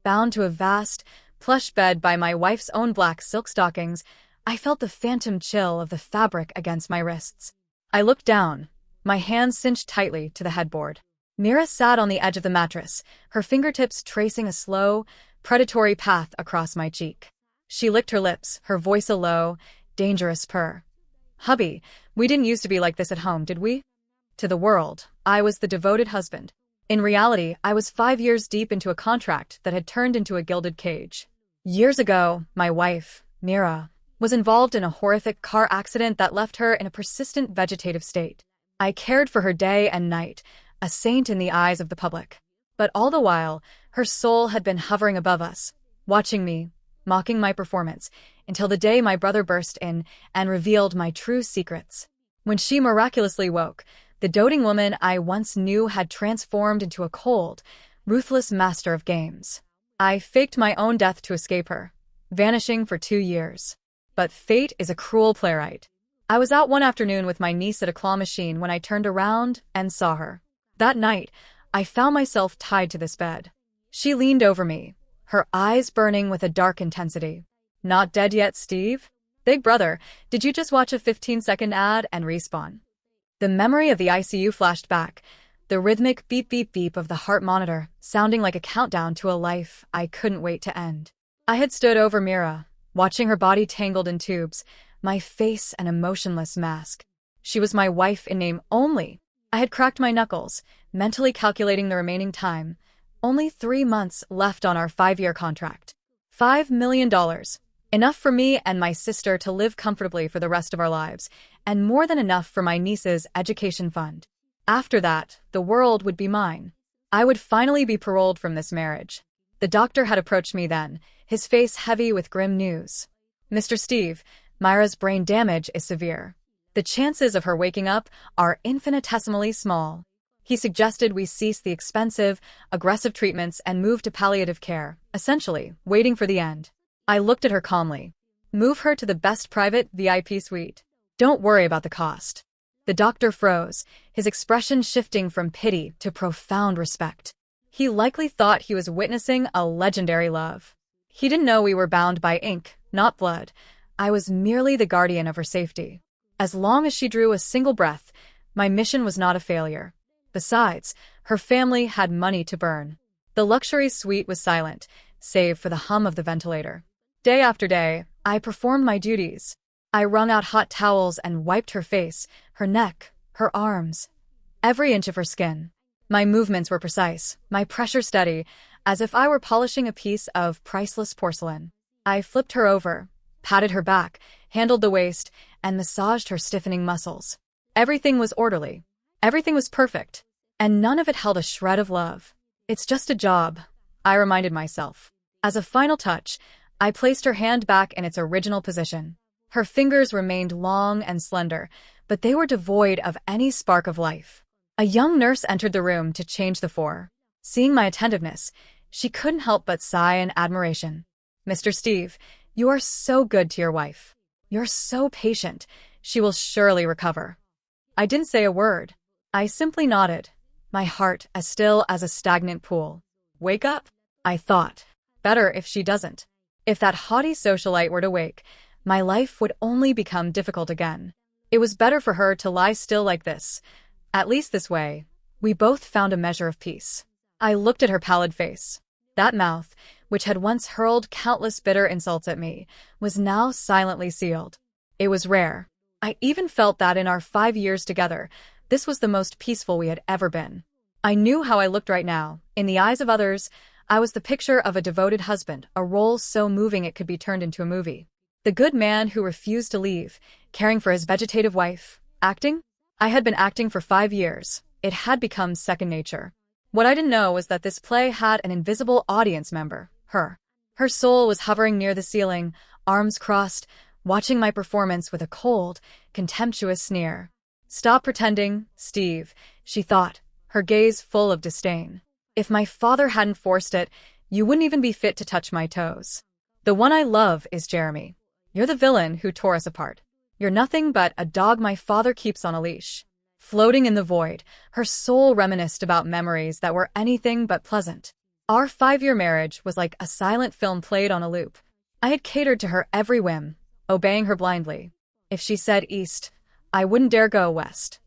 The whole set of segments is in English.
bound to a vast, plush bed by my wife's own black silk stockings, I felt the phantom chill of the fabric against my wrists. I looked down, my hands cinched tightly to the headboard. Mira sat on the edge of the mattress, her fingertips tracing a slow, predatory path across my cheek. She licked her lips, her voice a low, dangerous purr. "Hubby, we didn't used to be like this at home, did we?" To the world, I was the devoted husband. In reality, I was 5 years deep into a contract that had turned into a gilded cage. Years ago, my wife, Mira, was involved in a horrific car accident that left her in a persistent vegetative state. I cared for her day and night, a saint in the eyes of the public. But all the while, her soul had been hovering above us, watching me, mocking my performance, until the day my brother burst in and revealed my true secrets. When she miraculously woke, the doting woman I once knew had transformed into a cold, ruthless master of games. I faked my own death to escape her, vanishing for 2 years. But fate is a cruel playwright. I was out one afternoon with my niece at a claw machine when I turned around and saw her. That night, I found myself tied to this bed. She leaned over me, her eyes burning with a dark intensity. "Not dead yet, Steve? Big brother, did you just watch a 15-second ad and respawn?" The memory of the ICU flashed back, the rhythmic beep-beep-beep of the heart monitor, sounding like a countdown to a life I couldn't wait to end. I had stood over Mira, watching her body tangled in tubes, my face an emotionless mask. She was my wife in name only. I had cracked my knuckles, mentally calculating the remaining time. Only 3 months left on our 5-year contract. $5 million. Enough for me and my sister to live comfortably for the rest of our lives, and more than enough for my niece's education fund. After that, the world would be mine. I would finally be paroled from this marriage. The doctor had approached me then, his face heavy with grim news. "Mr. Steve, Myra's brain damage is severe. The chances of her waking up are infinitesimally small." He suggested we cease the expensive, aggressive treatments and move to palliative care, essentially, waiting for the end. I looked at her calmly. "Move her to the best private VIP suite. Don't worry about the cost." The doctor froze, his expression shifting from pity to profound respect. He likely thought he was witnessing a legendary love. He didn't know we were bound by ink, not blood. I was merely the guardian of her safety. As long as she drew a single breath, my mission was not a failure. Besides, her family had money to burn. The luxury suite was silent, save for the hum of the ventilator. Day after day, I performed my duties. I wrung out hot towels and wiped her face, her neck, her arms, every inch of her skin. My movements were precise, my pressure steady, as if I were polishing a piece of priceless porcelain. I flipped her over, patted her back, handled the waist, and massaged her stiffening muscles. Everything was orderly. Everything was perfect. And none of it held a shred of love. "It's just a job," I reminded myself. As a final touch, I placed her hand back in its original position. Her fingers remained long and slender, but they were devoid of any spark of life. A young nurse entered the room to change the four. Seeing my attentiveness, she couldn't help but sigh in admiration. "Mr. Steve, you are so good to your wife. You're so patient. She will surely recover." I didn't say a word. I simply nodded, my heart as still as a stagnant pool. Wake up? I thought. Better if she doesn't. If that haughty socialite were to wake, my life would only become difficult again. It was better for her to lie still like this. At least this way, we both found a measure of peace. I looked at her pallid face. That mouth, which had once hurled countless bitter insults at me, was now silently sealed. It was rare. I even felt that in our 5 years together, this was the most peaceful we had ever been. I knew how I looked right now. In the eyes of others, I was the picture of a devoted husband, a role so moving it could be turned into a movie. The good man who refused to leave, caring for his vegetative wife. Acting? I had been acting for 5 years. It had become second nature. What I didn't know was that this play had an invisible audience member, her. Her soul was hovering near the ceiling, arms crossed, watching my performance with a cold, contemptuous sneer. "Stop pretending, Steve," she thought, her gaze full of disdain. "If my father hadn't forced it, you wouldn't even be fit to touch my toes. The one I love is Jeremy. You're the villain who tore us apart. You're nothing but a dog my father keeps on a leash." Floating in the void, her soul reminisced about memories that were anything but pleasant. Our 5-year marriage was like a silent film played on a loop. I had catered to her every whim, obeying her blindly. If she said east, I wouldn't dare go west.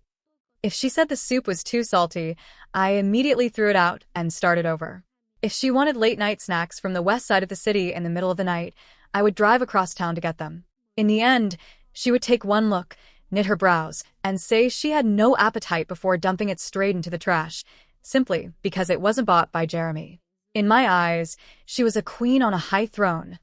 If she said the soup was too salty, I immediately threw it out and started over. If she wanted late-night snacks from the west side of the city in the middle of the night, I would drive across town to get them. In the end, she would take one look, knit her brows, and say she had no appetite before dumping it straight into the trash, simply because it wasn't bought by Jeremy. In my eyes, she was a queen on a high throne.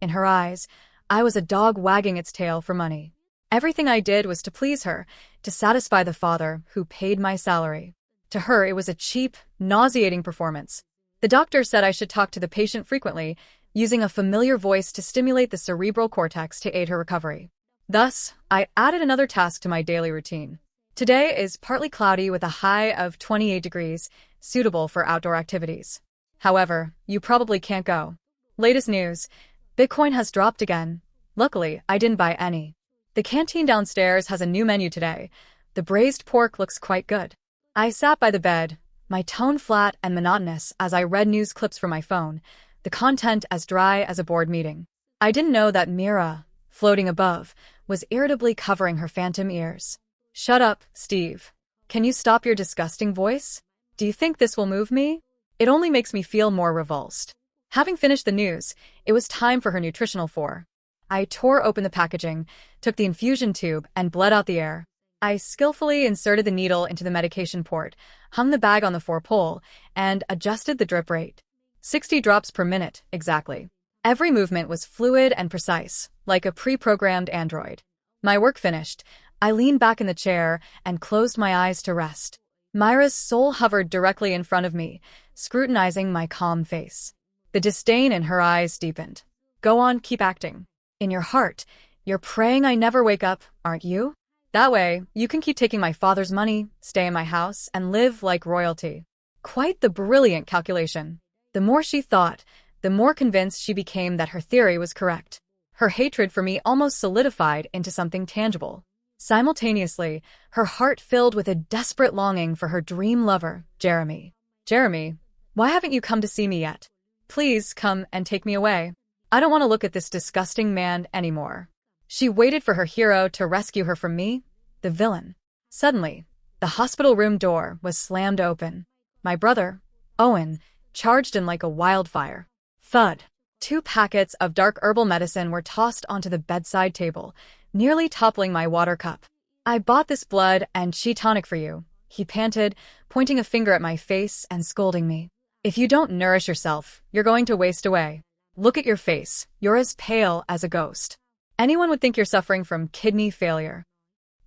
In her eyes, I was a dog wagging its tail for money. Everything I did was to please her, to satisfy the father who paid my salary. To her, it was a cheap, nauseating performance. The doctor said I should talk to the patient frequently, using a familiar voice to stimulate the cerebral cortex to aid her recovery. Thus, I added another task to my daily routine. Today is partly cloudy with a high of 28 degrees, suitable for outdoor activities. However, you probably can't go. Latest news: Bitcoin has dropped again. Luckily, I didn't buy any. The canteen downstairs has a new menu today. The braised pork looks quite good. I sat by the bed, my tone flat and monotonous as I read news clips from my phone, the content as dry as a board meeting. I didn't know that Mira, floating above, was irritably covering her phantom ears. Shut up, Steve. Can you stop your disgusting voice? Do you think this will move me? It only makes me feel more revulsed. Having finished the news, it was time for her nutritional four. I tore open the packaging, took the infusion tube, and bled out the air. I skillfully inserted the needle into the medication port, hung the bag on the 4-pole, and adjusted the drip rate. 60 drops per minute, exactly. Every movement was fluid and precise, like a pre-programmed android. My work finished, I leaned back in the chair and closed my eyes to rest. Mira's soul hovered directly in front of me, scrutinizing my calm face. The disdain in her eyes deepened. Go on, keep acting. In your heart, you're praying I never wake up, aren't you? That way, you can keep taking my father's money, stay in my house, and live like royalty. Quite the brilliant calculation. The more she thought, the more convinced she became that her theory was correct. Her hatred for me almost solidified into something tangible. Simultaneously, her heart filled with a desperate longing for her dream lover, Jeremy. Jeremy, why haven't you come to see me yet? Please come and take me away. I don't want to look at this disgusting man anymore. She waited for her hero to rescue her from me, the villain. Suddenly, the hospital room door was slammed open. My brother, Owen, charged in like a wildfire. Thud. 2 packets of dark herbal medicine were tossed onto the bedside table, nearly toppling my water cup. I bought this blood and chi tonic for you, he panted, pointing a finger at my face and scolding me. If you don't nourish yourself, you're going to waste away. Look at your face, you're as pale as a ghost. Anyone would think you're suffering from kidney failure.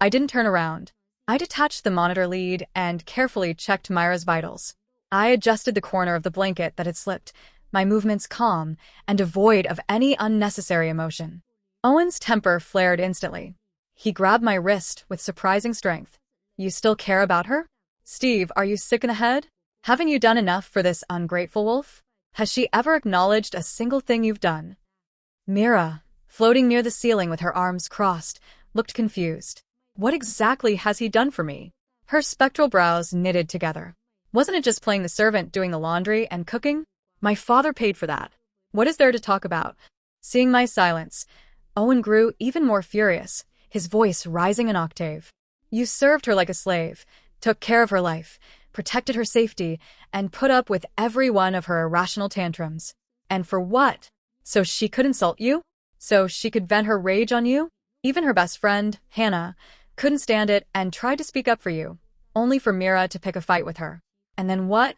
I didn't turn around. I detached the monitor lead and carefully checked Mira's vitals. I adjusted the corner of the blanket that had slipped, my movements calm and devoid of any unnecessary emotion. Owen's temper flared instantly. He grabbed my wrist with surprising strength. You still care about her? Steve, are you sick in the head? Haven't you done enough for this ungrateful wolf? Has she ever acknowledged a single thing you've done? Mira, floating near the ceiling with her arms crossed, looked confused. What exactly has he done for me? Her spectral brows knitted together. Wasn't it just playing the servant doing the laundry and cooking? My father paid for that. What is there to talk about? Seeing my silence, Owen grew even more furious, his voice rising an octave. You served her like a slave, took care of her life, protected her safety, and put up with every one of her irrational tantrums. And for what? So she could insult you? So she could vent her rage on you? Even her best friend, Hannah, couldn't stand it and tried to speak up for you, only for Mira to pick a fight with her. And then what?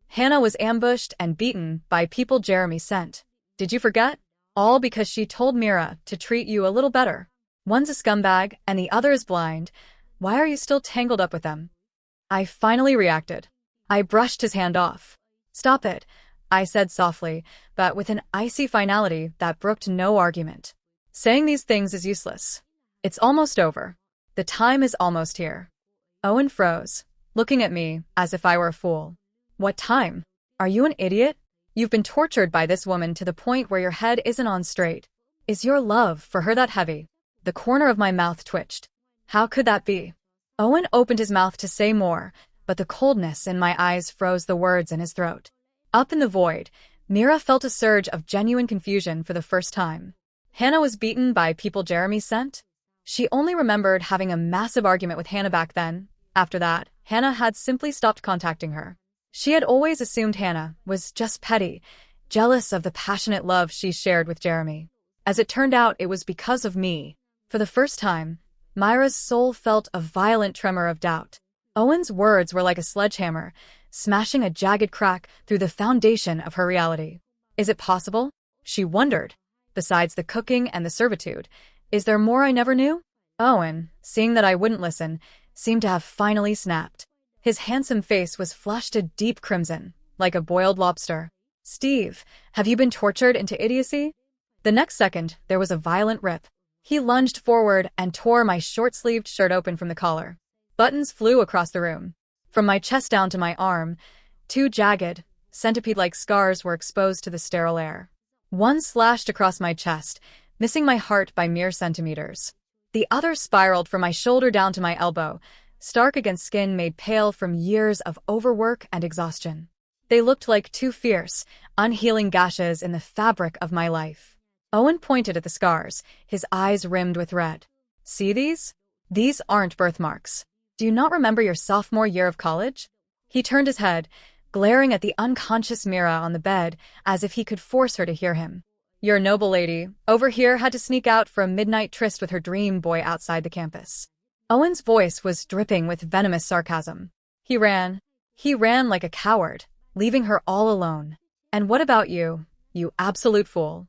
Hannah was ambushed and beaten by people Jeremy sent. Did you forget? All because she told Mira to treat you a little better. One's a scumbag and the other is blind. Why are you still tangled up with them? I finally reacted. I brushed his hand off. Stop it, I said softly, but with an icy finality that brooked no argument. Saying these things is useless. It's almost over. The time is almost here. Owen froze, looking at me as if I were a fool. What time? Are you an idiot? You've been tortured by this woman to the point where your head isn't on straight. Is your love for her that heavy? The corner of my mouth twitched. How could that be? Owen opened his mouth to say more, but the coldness in my eyes froze the words in his throat. Up in the void, Mira felt a surge of genuine confusion for the first time. Hannah was beaten by people Jeremy sent? She only remembered having a massive argument with Hannah back then. After that, Hannah had simply stopped contacting her. She had always assumed Hannah was just petty, jealous of the passionate love she shared with Jeremy. As it turned out, it was because of me. For the first time, Mira's soul felt a violent tremor of doubt. Owen's words were like a sledgehammer, smashing a jagged crack through the foundation of her reality. Is it possible? She wondered. Besides the cooking and the servitude, is there more I never knew? Owen, seeing that I wouldn't listen, seemed to have finally snapped. His handsome face was flushed a deep crimson, like a boiled lobster. Steve, have you been tortured into idiocy? The next second, there was a violent rip. He lunged forward and tore my short-sleeved shirt open from the collar. Buttons flew across the room. From my chest down to my arm, 2 jagged, centipede-like scars were exposed to the sterile air. One slashed across my chest, missing my heart by mere centimeters. The other spiraled from my shoulder down to my elbow, stark against skin made pale from years of overwork and exhaustion. They looked like 2 fierce, unhealing gashes in the fabric of my life. Owen pointed at the scars, his eyes rimmed with red. See these? These aren't birthmarks. Do you not remember your sophomore year of college? He turned his head, glaring at the unconscious Mira on the bed as if he could force her to hear him. Your noble lady, over here, had to sneak out for a midnight tryst with her dream boy outside the campus. Owen's voice was dripping with venomous sarcasm. He ran like a coward, leaving her all alone. And what about you, you absolute fool?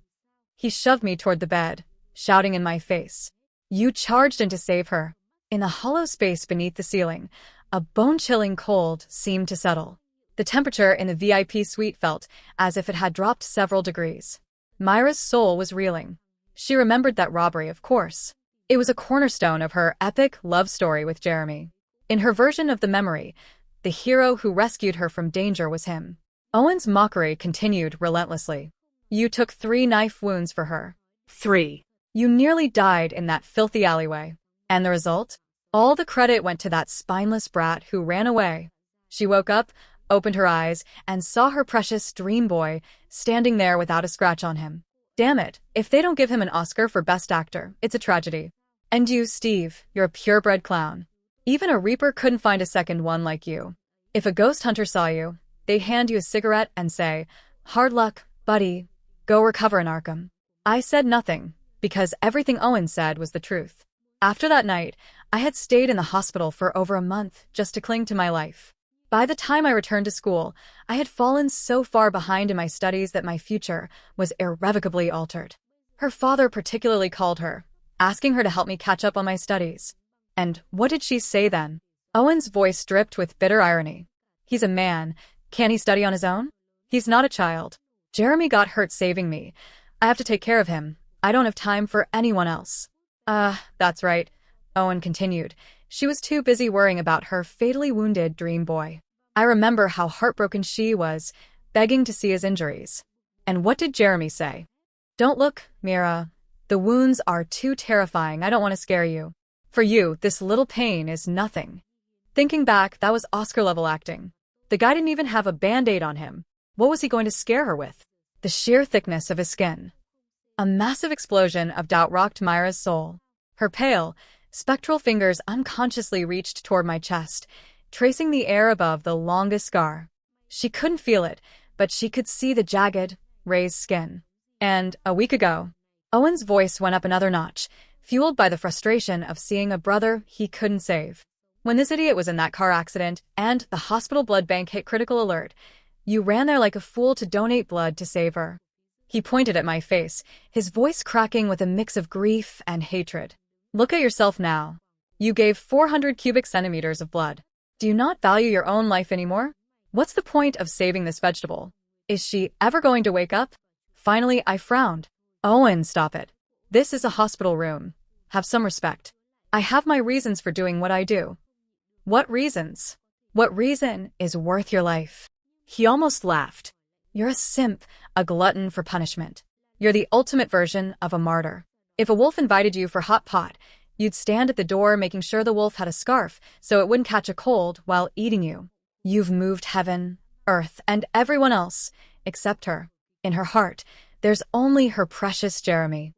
He shoved me toward the bed, shouting in my face. You charged in to save her. In the hollow space beneath the ceiling, a bone-chilling cold seemed to settle. The temperature in the VIP suite felt as if it had dropped several degrees. Mira's soul was reeling. She remembered that robbery, of course. It was a cornerstone of her epic love story with Jeremy. In her version of the memory, the hero who rescued her from danger was him. Owen's mockery continued relentlessly. You took 3 knife wounds for her. 3. You nearly died in that filthy alleyway. And the result? All the credit went to that spineless brat who ran away. She woke up, opened her eyes, and saw her precious dream boy standing there without a scratch on him. Damn it, if they don't give him an Oscar for Best Actor, it's a tragedy. And you, Steve, you're a purebred clown. Even a reaper couldn't find a second one like you. If a ghost hunter saw you, they'd hand you a cigarette and say, hard luck, buddy, go recover in Arkham. I said nothing, because everything Owen said was the truth. After that night, I had stayed in the hospital for over a month just to cling to my life. By the time I returned to school, I had fallen so far behind in my studies that my future was irrevocably altered. Her father particularly called her, asking her to help me catch up on my studies. And what did she say then? Owen's voice dripped with bitter irony. He's a man. Can he study on his own? He's not a child. Jeremy got hurt saving me. I have to take care of him. I don't have time for anyone else. That's right, Owen continued. She was too busy worrying about her fatally wounded dream boy. I remember how heartbroken she was, begging to see his injuries. And what did Jeremy say? Don't look, Mira. The wounds are too terrifying. I don't want to scare you. For you, this little pain is nothing. Thinking back, that was Oscar-level acting. The guy didn't even have a band-aid on him. What was he going to scare her with? The sheer thickness of his skin. A massive explosion of doubt rocked Mira's soul. Her pale, spectral fingers unconsciously reached toward my chest, tracing the air above the longest scar. She couldn't feel it, but she could see the jagged, raised skin. And, a week ago, Owen's voice went up another notch, fueled by the frustration of seeing a brother he couldn't save. When this idiot was in that car accident and the hospital blood bank hit critical alert, you ran there like a fool to donate blood to save her. He pointed at my face, his voice cracking with a mix of grief and hatred. Look at yourself now. You gave 400 cubic centimeters of blood. Do you not value your own life anymore? What's the point of saving this vegetable? Is she ever going to wake up? Finally, I frowned. Owen, stop it. This is a hospital room. Have some respect. I have my reasons for doing what I do. What reasons? What reason is worth your life? He almost laughed. You're a simp, a glutton for punishment. You're the ultimate version of a martyr. If a wolf invited you for hot pot, you'd stand at the door making sure the wolf had a scarf so it wouldn't catch a cold while eating you. You've moved heaven, Earth, and everyone else, except her. In her heart, there's only her precious Jeremy.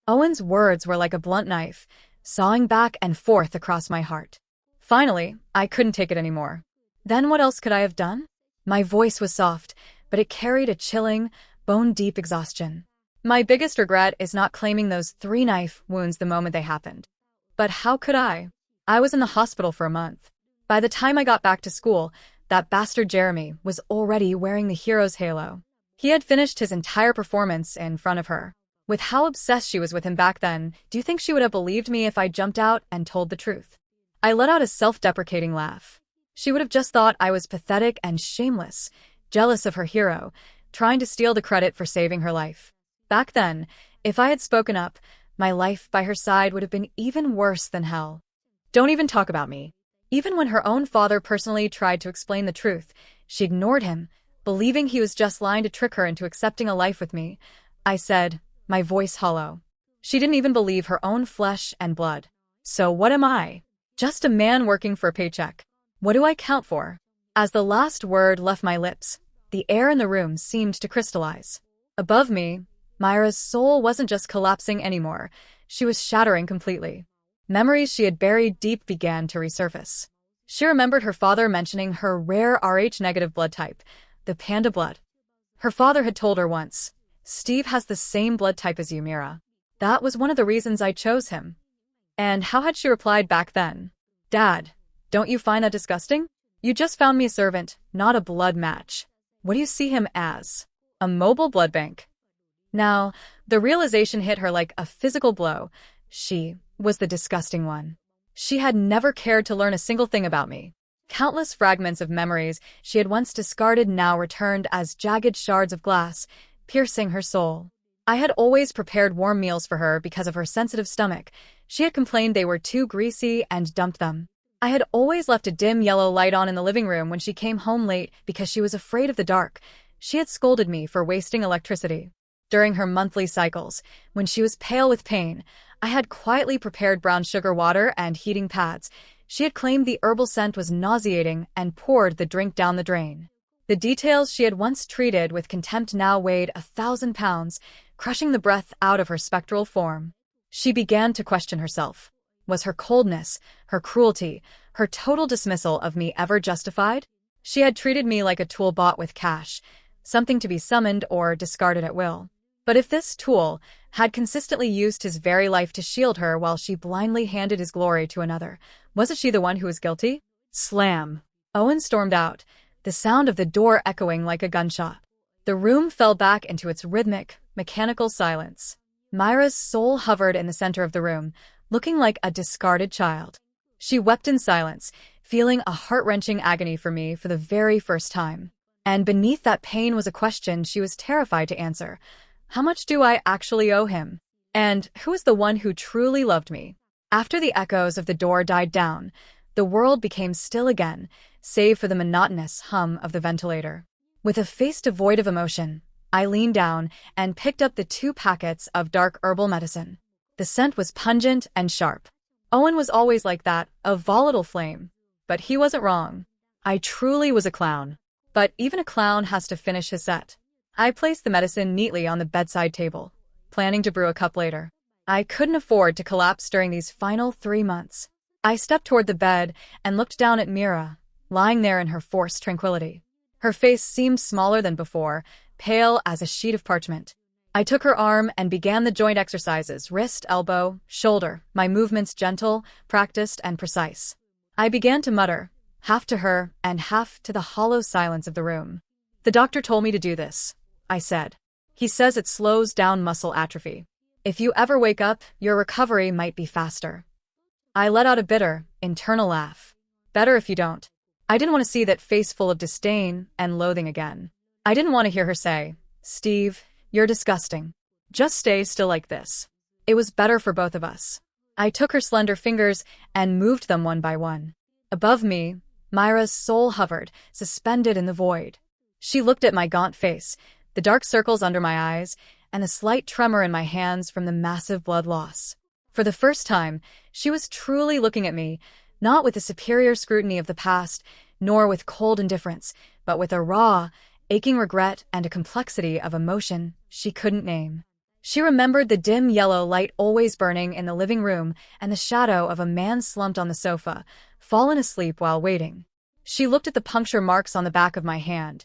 Owen's words were like a blunt knife, sawing back and forth across my heart. Finally, I couldn't take it anymore. Then what else could I have done? My voice was soft, but it carried a chilling, bone-deep exhaustion. My biggest regret is not claiming those 3 knife wounds the moment they happened. But how could I? I was in the hospital for a month. By the time I got back to school, that bastard Jeremy was already wearing the hero's halo. He had finished his entire performance in front of her. With how obsessed she was with him back then, do you think she would have believed me if I jumped out and told the truth? I let out a self-deprecating laugh. She would have just thought I was pathetic and shameless, jealous of her hero, trying to steal the credit for saving her life. Back then, if I had spoken up, my life by her side would have been even worse than hell. Don't even talk about me. Even when her own father personally tried to explain the truth, she ignored him, believing he was just lying to trick her into accepting a life with me. I said, my voice hollow. She didn't even believe her own flesh and blood. So what am I? Just a man working for a paycheck. What do I count for? As the last word left my lips, the air in the room seemed to crystallize. Above me, Mira's soul wasn't just collapsing anymore, she was shattering completely. Memories she had buried deep began to resurface. She remembered her father mentioning her rare Rh-negative blood type, the panda blood. Her father had told her once, Steve has the same blood type as you, Mira. That was one of the reasons I chose him. And how had she replied back then? Dad, don't you find that disgusting? You just found me a servant, not a blood match. What do you see him as? A mobile blood bank. Now, the realization hit her like a physical blow. She was the disgusting one. She had never cared to learn a single thing about me. Countless fragments of memories she had once discarded now returned as jagged shards of glass, piercing her soul. I had always prepared warm meals for her because of her sensitive stomach. She had complained they were too greasy and dumped them. I had always left a dim yellow light on in the living room when she came home late because she was afraid of the dark. She had scolded me for wasting electricity. During her monthly cycles, when she was pale with pain, I had quietly prepared brown sugar water and heating pads. She had claimed the herbal scent was nauseating and poured the drink down the drain. The details she had once treated with contempt now weighed 1,000 pounds, crushing the breath out of her spectral form. She began to question herself. Was her coldness, her cruelty, her total dismissal of me ever justified? She had treated me like a tool bought with cash, something to be summoned or discarded at will. But if this tool had consistently used his very life to shield her while she blindly handed his glory to another, wasn't she the one who was guilty? Slam! Owen stormed out, the sound of the door echoing like a gunshot. The room fell back into its rhythmic, mechanical silence. Mira's soul hovered in the center of the room, looking like a discarded child. She wept in silence, feeling a heart-wrenching agony for me for the very first time. And beneath that pain was a question she was terrified to answer. How much do I actually owe him? And who is the one who truly loved me? After the echoes of the door died down, the world became still again, save for the monotonous hum of the ventilator. With a face devoid of emotion, I leaned down and picked up the 2 packets of dark herbal medicine. The scent was pungent and sharp. Owen was always like that, a volatile flame. But he wasn't wrong. I truly was a clown. But even a clown has to finish his set. I placed the medicine neatly on the bedside table, planning to brew a cup later. I couldn't afford to collapse during these final 3 months. I stepped toward the bed and looked down at Mira, lying there in her forced tranquility. Her face seemed smaller than before, pale as a sheet of parchment. I took her arm and began the joint exercises, wrist, elbow, shoulder, my movements gentle, practiced, and precise. I began to mutter, half to her and half to the hollow silence of the room. The doctor told me to do this, I said. He says it slows down muscle atrophy. If you ever wake up, your recovery might be faster. I let out a bitter, internal laugh. Better if you don't. I didn't want to see that face full of disdain and loathing again. I didn't want to hear her say, Steve, you're disgusting. Just stay still like this. It was better for both of us. I took her slender fingers and moved them one by one. Above me, Mira's soul hovered, suspended in the void. She looked at my gaunt face, the dark circles under my eyes, and the slight tremor in my hands from the massive blood loss. For the first time, she was truly looking at me, not with the superior scrutiny of the past, nor with cold indifference, but with a raw, aching regret and a complexity of emotion she couldn't name. She remembered the dim yellow light always burning in the living room and the shadow of a man slumped on the sofa, fallen asleep while waiting. She looked at the puncture marks on the back of my hand,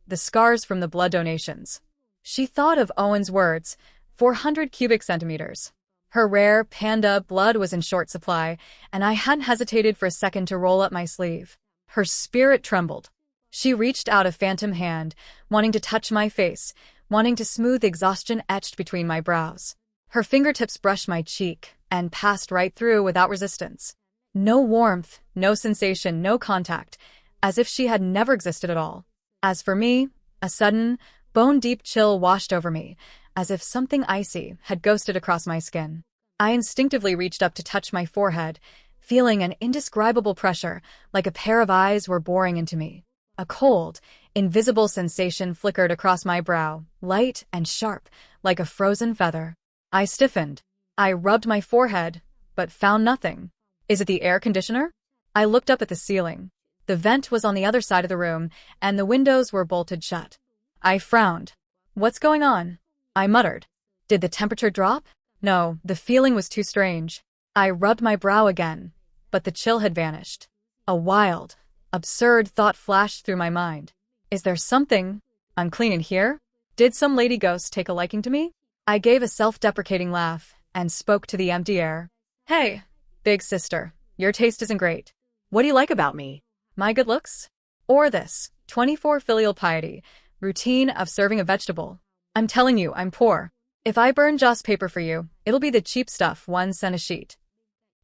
the scars from the blood donations. She thought of Owen's words, 400 cubic centimeters. Her rare panda blood was in short supply, and I hadn't hesitated for a second to roll up my sleeve. Her spirit trembled. She reached out a phantom hand, wanting to touch my face, wanting to smooth the exhaustion etched between my brows. Her fingertips brushed my cheek and passed right through without resistance. No warmth, no sensation, no contact, as if she had never existed at all. As for me, a sudden, bone-deep chill washed over me, as if something icy had ghosted across my skin. I instinctively reached up to touch my forehead, feeling an indescribable pressure, like a pair of eyes were boring into me. A cold, invisible sensation flickered across my brow, light and sharp, like a frozen feather. I stiffened. I rubbed my forehead, but found nothing. Is it the air conditioner? I looked up at the ceiling. The vent was on the other side of the room, and the windows were bolted shut. I frowned. What's going on? I muttered. Did the temperature drop? No, the feeling was too strange. I rubbed my brow again, but the chill had vanished. A wild, absurd thought flashed through my mind. Is there something unclean in here? Did some lady ghost take a liking to me? I gave a self-deprecating laugh and spoke to the empty air. Hey, big sister, your taste isn't great. What do you like about me? My good looks? Or this 24 filial piety routine of serving a vegetable? I'm telling you, I'm poor. If I burn joss paper for you, it'll be the cheap stuff, 1 cent a sheet.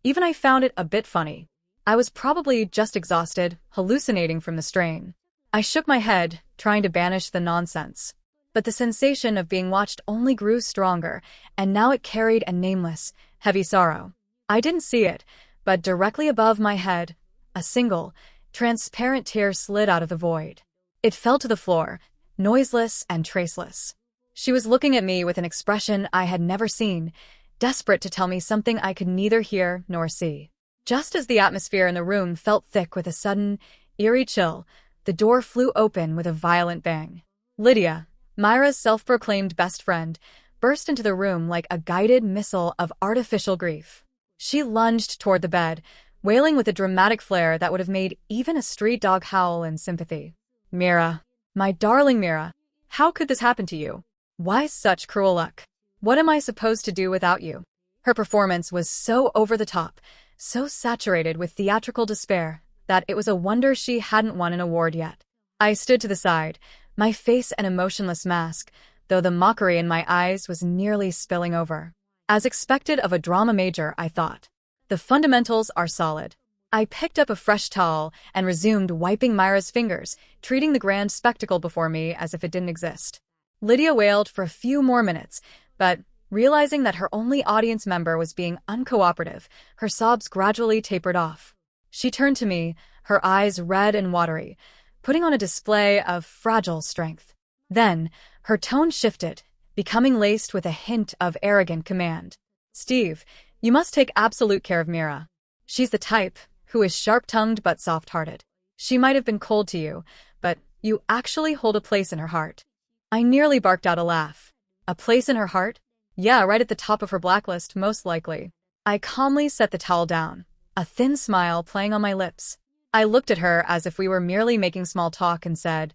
Even I found it a bit funny. I was probably just exhausted, hallucinating from the strain. I shook my head, trying to banish the nonsense. But the sensation of being watched only grew stronger, and now it carried a nameless, heavy sorrow. I didn't see it, but directly above my head, a single, transparent tear slid out of the void. It fell to the floor, noiseless and traceless. She was looking at me with an expression I had never seen, desperate to tell me something I could neither hear nor see. Just as the atmosphere in the room felt thick with a sudden, eerie chill, the door flew open with a violent bang. Lydia, Mira's self-proclaimed best friend, burst into the room like a guided missile of artificial grief. She lunged toward the bed, wailing with a dramatic flair that would have made even a street dog howl in sympathy. Mira, my darling Mira, how could this happen to you? Why such cruel luck? What am I supposed to do without you? Her performance was so over the top, so saturated with theatrical despair, that it was a wonder she hadn't won an award yet. I stood to the side, my face an emotionless mask, though the mockery in my eyes was nearly spilling over. As expected of a drama major, I thought. The fundamentals are solid. I picked up a fresh towel and resumed wiping Mira's fingers, treating the grand spectacle before me as if it didn't exist. Lydia wailed for a few more minutes, but, realizing that her only audience member was being uncooperative, her sobs gradually tapered off. She turned to me, her eyes red and watery, putting on a display of fragile strength. Then, her tone shifted, becoming laced with a hint of arrogant command. Steve, you must take absolute care of Mira. She's the type who is sharp-tongued but soft-hearted. She might have been cold to you, but you actually hold a place in her heart. I nearly barked out a laugh. A place in her heart? Yeah, right at the top of her blacklist, most likely. I calmly set the towel down, a thin smile playing on my lips. I looked at her as if we were merely making small talk and said,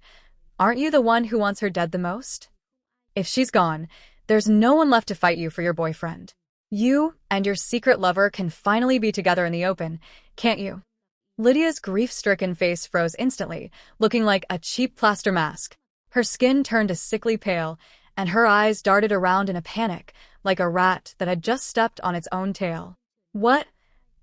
Aren't you the one who wants her dead the most? If she's gone, there's no one left to fight you for your boyfriend. You and your secret lover can finally be together in the open, can't you? Lydia's grief-stricken face froze instantly, looking like a cheap plaster mask. Her skin turned a sickly pale, and her eyes darted around in a panic, like a rat that had just stepped on its own tail. What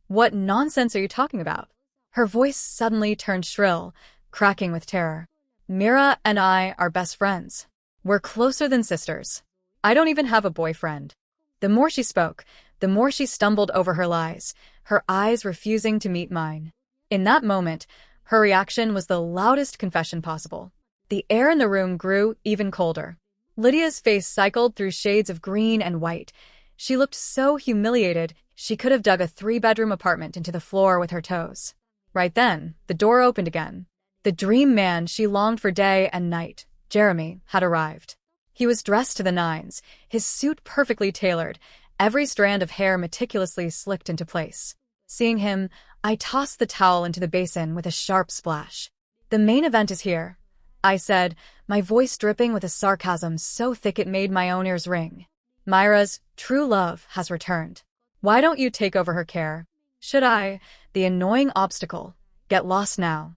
nonsense are you talking about? Her voice suddenly turned shrill, cracking with terror. Mira and I are best friends. We're closer than sisters. I don't even have a boyfriend. The more she spoke, the more she stumbled over her lies, her eyes refusing to meet mine. In that moment, her reaction was the loudest confession possible. The air in the room grew even colder. Lydia's face cycled through shades of green and white. She looked so humiliated she could have dug a 3-bedroom apartment into the floor with her toes. Right then, the door opened again. The The dream man she longed for day and night, Jeremy, had arrived. He was dressed to the nines, his suit perfectly tailored, every strand of hair meticulously slicked into place. Seeing him, I tossed the towel into the basin with a sharp splash. "The main event is here," I said, my voice dripping with a sarcasm so thick it made my own ears ring. "Mira's true love has returned. Why don't you take over her care? Should I, the annoying obstacle, get lost now?"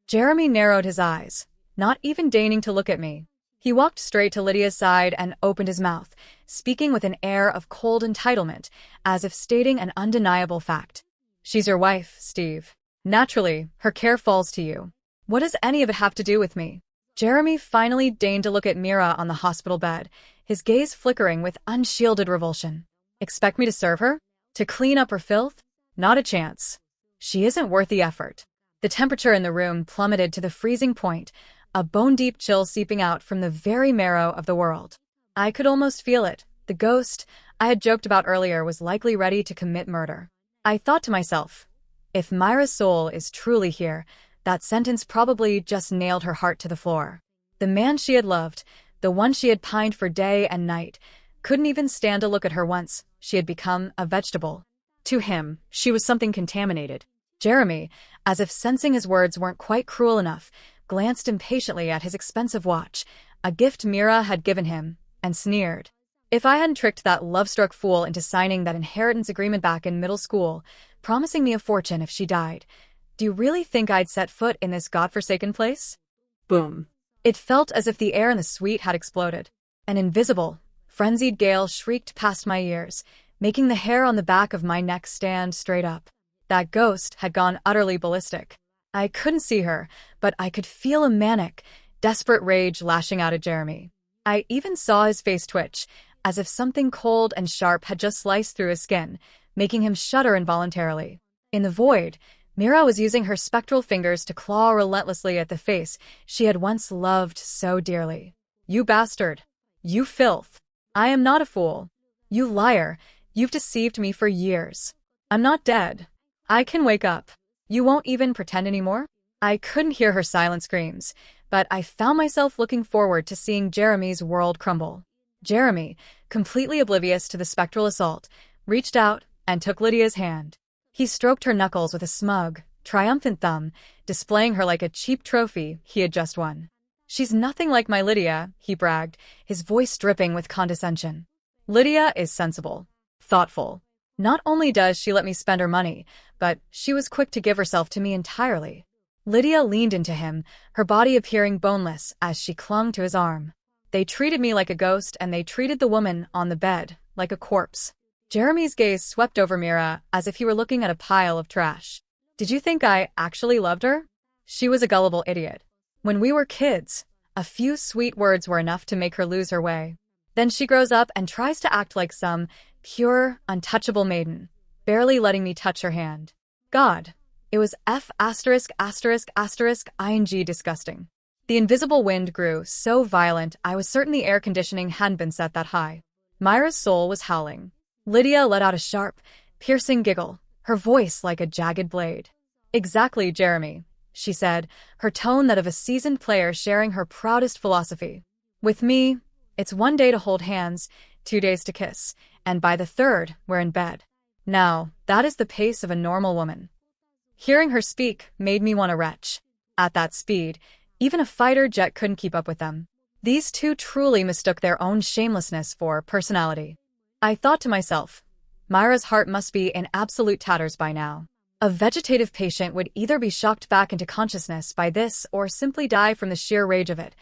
Jeremy narrowed his eyes, not even deigning to look at me. He walked straight to Lydia's side and opened his mouth, speaking with an air of cold entitlement, as if stating an undeniable fact. "She's your wife, Steve. Naturally, her care falls to you. What does any of it have to do with me?" Jeremy finally deigned to look at Mira on the hospital bed, his gaze flickering with unshielded revulsion. "Expect me to serve her? To clean up her filth? Not a chance. She isn't worth the effort." The temperature in the room plummeted to the freezing point, a bone-deep chill seeping out from the very marrow of the world. I could almost feel it. The ghost I had joked about earlier was likely ready to commit murder. I thought to myself, if Mira's soul is truly here, that sentence probably just nailed her heart to the floor. The man she had loved, the one she had pined for day and night, couldn't even stand to look at her once. She had become a vegetable. To him, she was something contaminated. Jeremy, as if sensing his words weren't quite cruel enough, glanced impatiently at his expensive watch, a gift Mira had given him, and sneered. If I hadn't tricked that love-struck fool into signing that inheritance agreement back in middle school, promising me a fortune if she died, do you really think I'd set foot in this godforsaken place? Boom. It felt as if the air in the suite had exploded. An invisible, frenzied gale shrieked past my ears, making the hair on the back of my neck stand straight up. That ghost had gone utterly ballistic. I couldn't see her, but I could feel a manic, desperate rage lashing out at Jeremy. I even saw his face twitch, as if something cold and sharp had just sliced through his skin, making him shudder involuntarily. In the void, Mira was using her spectral fingers to claw relentlessly at the face she had once loved so dearly. "You bastard! You filth! I am not a fool! You liar! You've deceived me for years. I'm not dead. I can wake up. You won't even pretend anymore?" I couldn't hear her silent screams, but I found myself looking forward to seeing Jeremy's world crumble. Jeremy, completely oblivious to the spectral assault, reached out and took Lydia's hand. He stroked her knuckles with a smug, triumphant thumb, displaying her like a cheap trophy he had just won. "She's nothing like my Lydia," he bragged, his voice dripping with condescension. "Lydia is sensible, thoughtful. Not only does she let me spend her money, but she was quick to give herself to me entirely." Lydia leaned into him, her body appearing boneless as she clung to his arm. "They treated me like a ghost, and they treated the woman on the bed like a corpse." Jeremy's gaze swept over Mira as if he were looking at a pile of trash. "Did you think I actually loved her? She was a gullible idiot. When we were kids, a few sweet words were enough to make her lose her way. Then she grows up and tries to act like some pure, untouchable maiden, barely letting me touch her hand. God, it was *****ing disgusting." The invisible wind grew so violent I was certain the air conditioning hadn't been set that high. Mira's soul was howling. Lydia let out a sharp, piercing giggle, her voice like a jagged blade. "Exactly, Jeremy," she said, her tone that of a seasoned player sharing her proudest philosophy. "With me, it's 1 day to hold hands, 2 days to kiss, and by the 3rd, we're in bed. Now, that is the pace of a normal woman." Hearing her speak made me want to retch. At that speed, even a fighter jet couldn't keep up with them. These two truly mistook their own shamelessness for personality. I thought to myself, Mira's heart must be in absolute tatters by now. A vegetative patient would either be shocked back into consciousness by this or simply die from the sheer rage of it,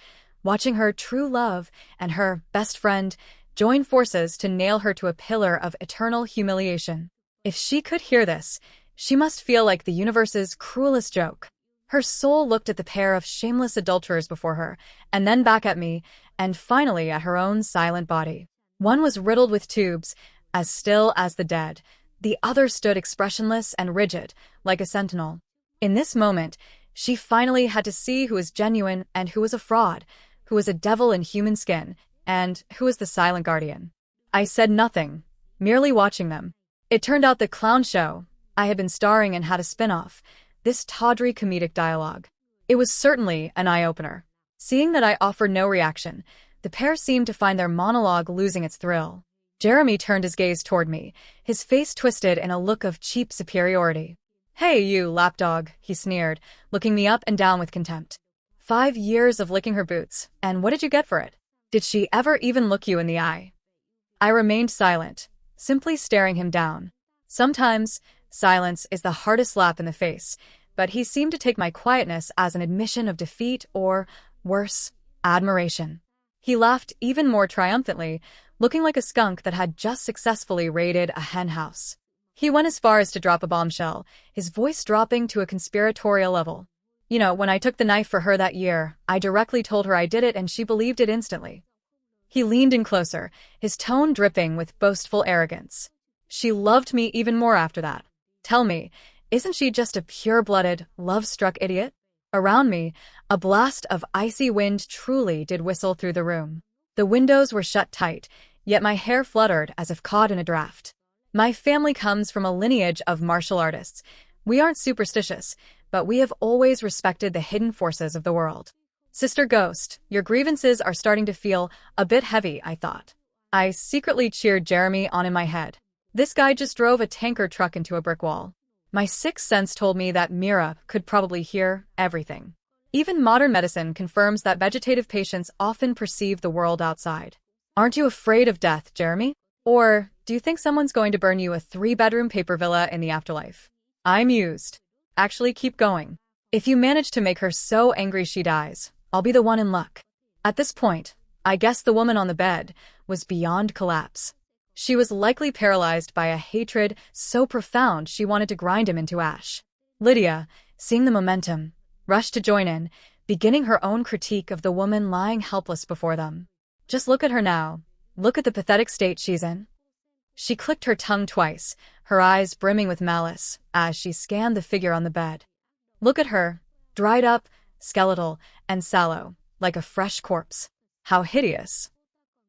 watching her true love and her best friend join forces to nail her to a pillar of eternal humiliation. If she could hear this, she must feel like the universe's cruelest joke. Her soul looked at the pair of shameless adulterers before her, and then back at me, and finally at her own silent body. One was riddled with tubes, as still as the dead. The other stood expressionless and rigid, like a sentinel. In this moment, she finally had to see who was genuine and who was a fraud, who was a devil in human skin, and who was the silent guardian. I said nothing, merely watching them. It turned out the clown show I had been starring in had a spin-off, this tawdry comedic dialogue. It was certainly an eye-opener. Seeing that I offered no reaction, the pair seemed to find their monologue losing its thrill. Jeremy turned his gaze toward me, his face twisted in a look of cheap superiority. "Hey, you lapdog," he sneered, looking me up and down with contempt. 5 years of licking her boots, and what did you get for it? Did she ever even look you in the eye? I remained silent, simply staring him down. Sometimes, silence is the hardest slap in the face, but he seemed to take my quietness as an admission of defeat or, worse, admiration. He laughed even more triumphantly, looking like a skunk that had just successfully raided a henhouse. He went as far as to drop a bombshell, his voice dropping to a conspiratorial level. "You know, when I took the knife for her that year, I directly told her I did it and she believed it instantly." He leaned in closer, his tone dripping with boastful arrogance. "She loved me even more after that. Tell me, isn't she just a pure-blooded, love-struck idiot?" Around me, a blast of icy wind truly did whistle through the room. The windows were shut tight, yet my hair fluttered as if caught in a draft. My family comes from a lineage of martial artists. We aren't superstitious, but we have always respected the hidden forces of the world. "Sister Ghost, your grievances are starting to feel a bit heavy," I thought. I secretly cheered Jeremy on in my head. This guy just drove a tanker truck into a brick wall. My sixth sense told me that Mira could probably hear everything. Even modern medicine confirms that vegetative patients often perceive the world outside. "Aren't you afraid of death, Jeremy? Or do you think someone's going to burn you a 3-bedroom paper villa in the afterlife?" I mused. "Actually, keep going. If you manage to make her so angry she dies, I'll be the one in luck." At this point, I guess the woman on the bed was beyond collapse. She was likely paralyzed by a hatred so profound she wanted to grind him into ash. Lydia, seeing the momentum, rushed to join in, beginning her own critique of the woman lying helpless before them. "Just look at her now. Look at the pathetic state she's in." She clicked her tongue twice, her eyes brimming with malice, as she scanned the figure on the bed. "Look at her, dried up, skeletal, and sallow, like a fresh corpse. How hideous."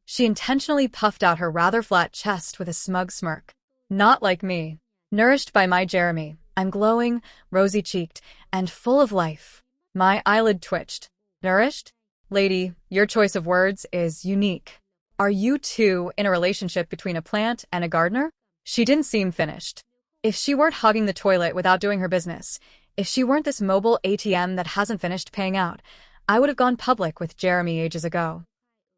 She intentionally puffed out her rather flat chest with a smug smirk. "Not like me. Nourished by my Jeremy, I'm glowing, rosy-cheeked, and full of life." My eyelid twitched. "Nourished? Lady, your choice of words is unique. Are you two in a relationship between a plant and a gardener?" She didn't seem finished. If she weren't hogging the toilet without doing her business, if she weren't this mobile ATM that hasn't finished paying out, I would have gone public with Jeremy ages ago.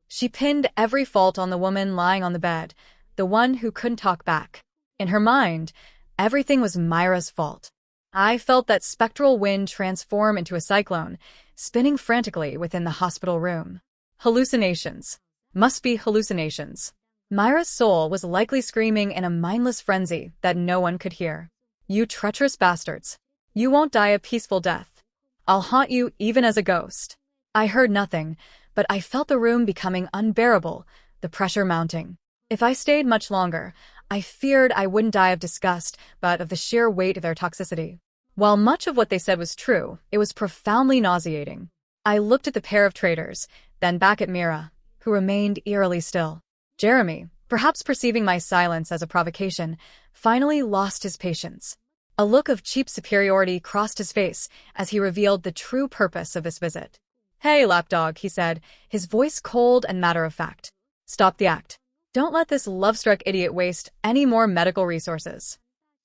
She pinned every fault on the woman lying on the bed, the one who couldn't talk back. In her mind, everything was Mira's fault. I felt that spectral wind transform into a cyclone, spinning frantically within the hospital room. Hallucinations. Must be hallucinations. Mira's soul was likely screaming in a mindless frenzy that no one could hear. "You treacherous bastards. You won't die a peaceful death. I'll haunt you even as a ghost." I heard nothing, but I felt the room becoming unbearable, the pressure mounting. If I stayed much longer, I feared I wouldn't die of disgust, but of the sheer weight of their toxicity. While much of what they said was true, it was profoundly nauseating. I looked at the pair of traitors, then back at Mira, who remained eerily still. Jeremy, perhaps perceiving my silence as a provocation, finally lost his patience. A look of cheap superiority crossed his face as he revealed the true purpose of this visit. "Hey, lapdog," he said, his voice cold and matter-of-fact. "Stop the act. Don't let this love-struck idiot waste any more medical resources."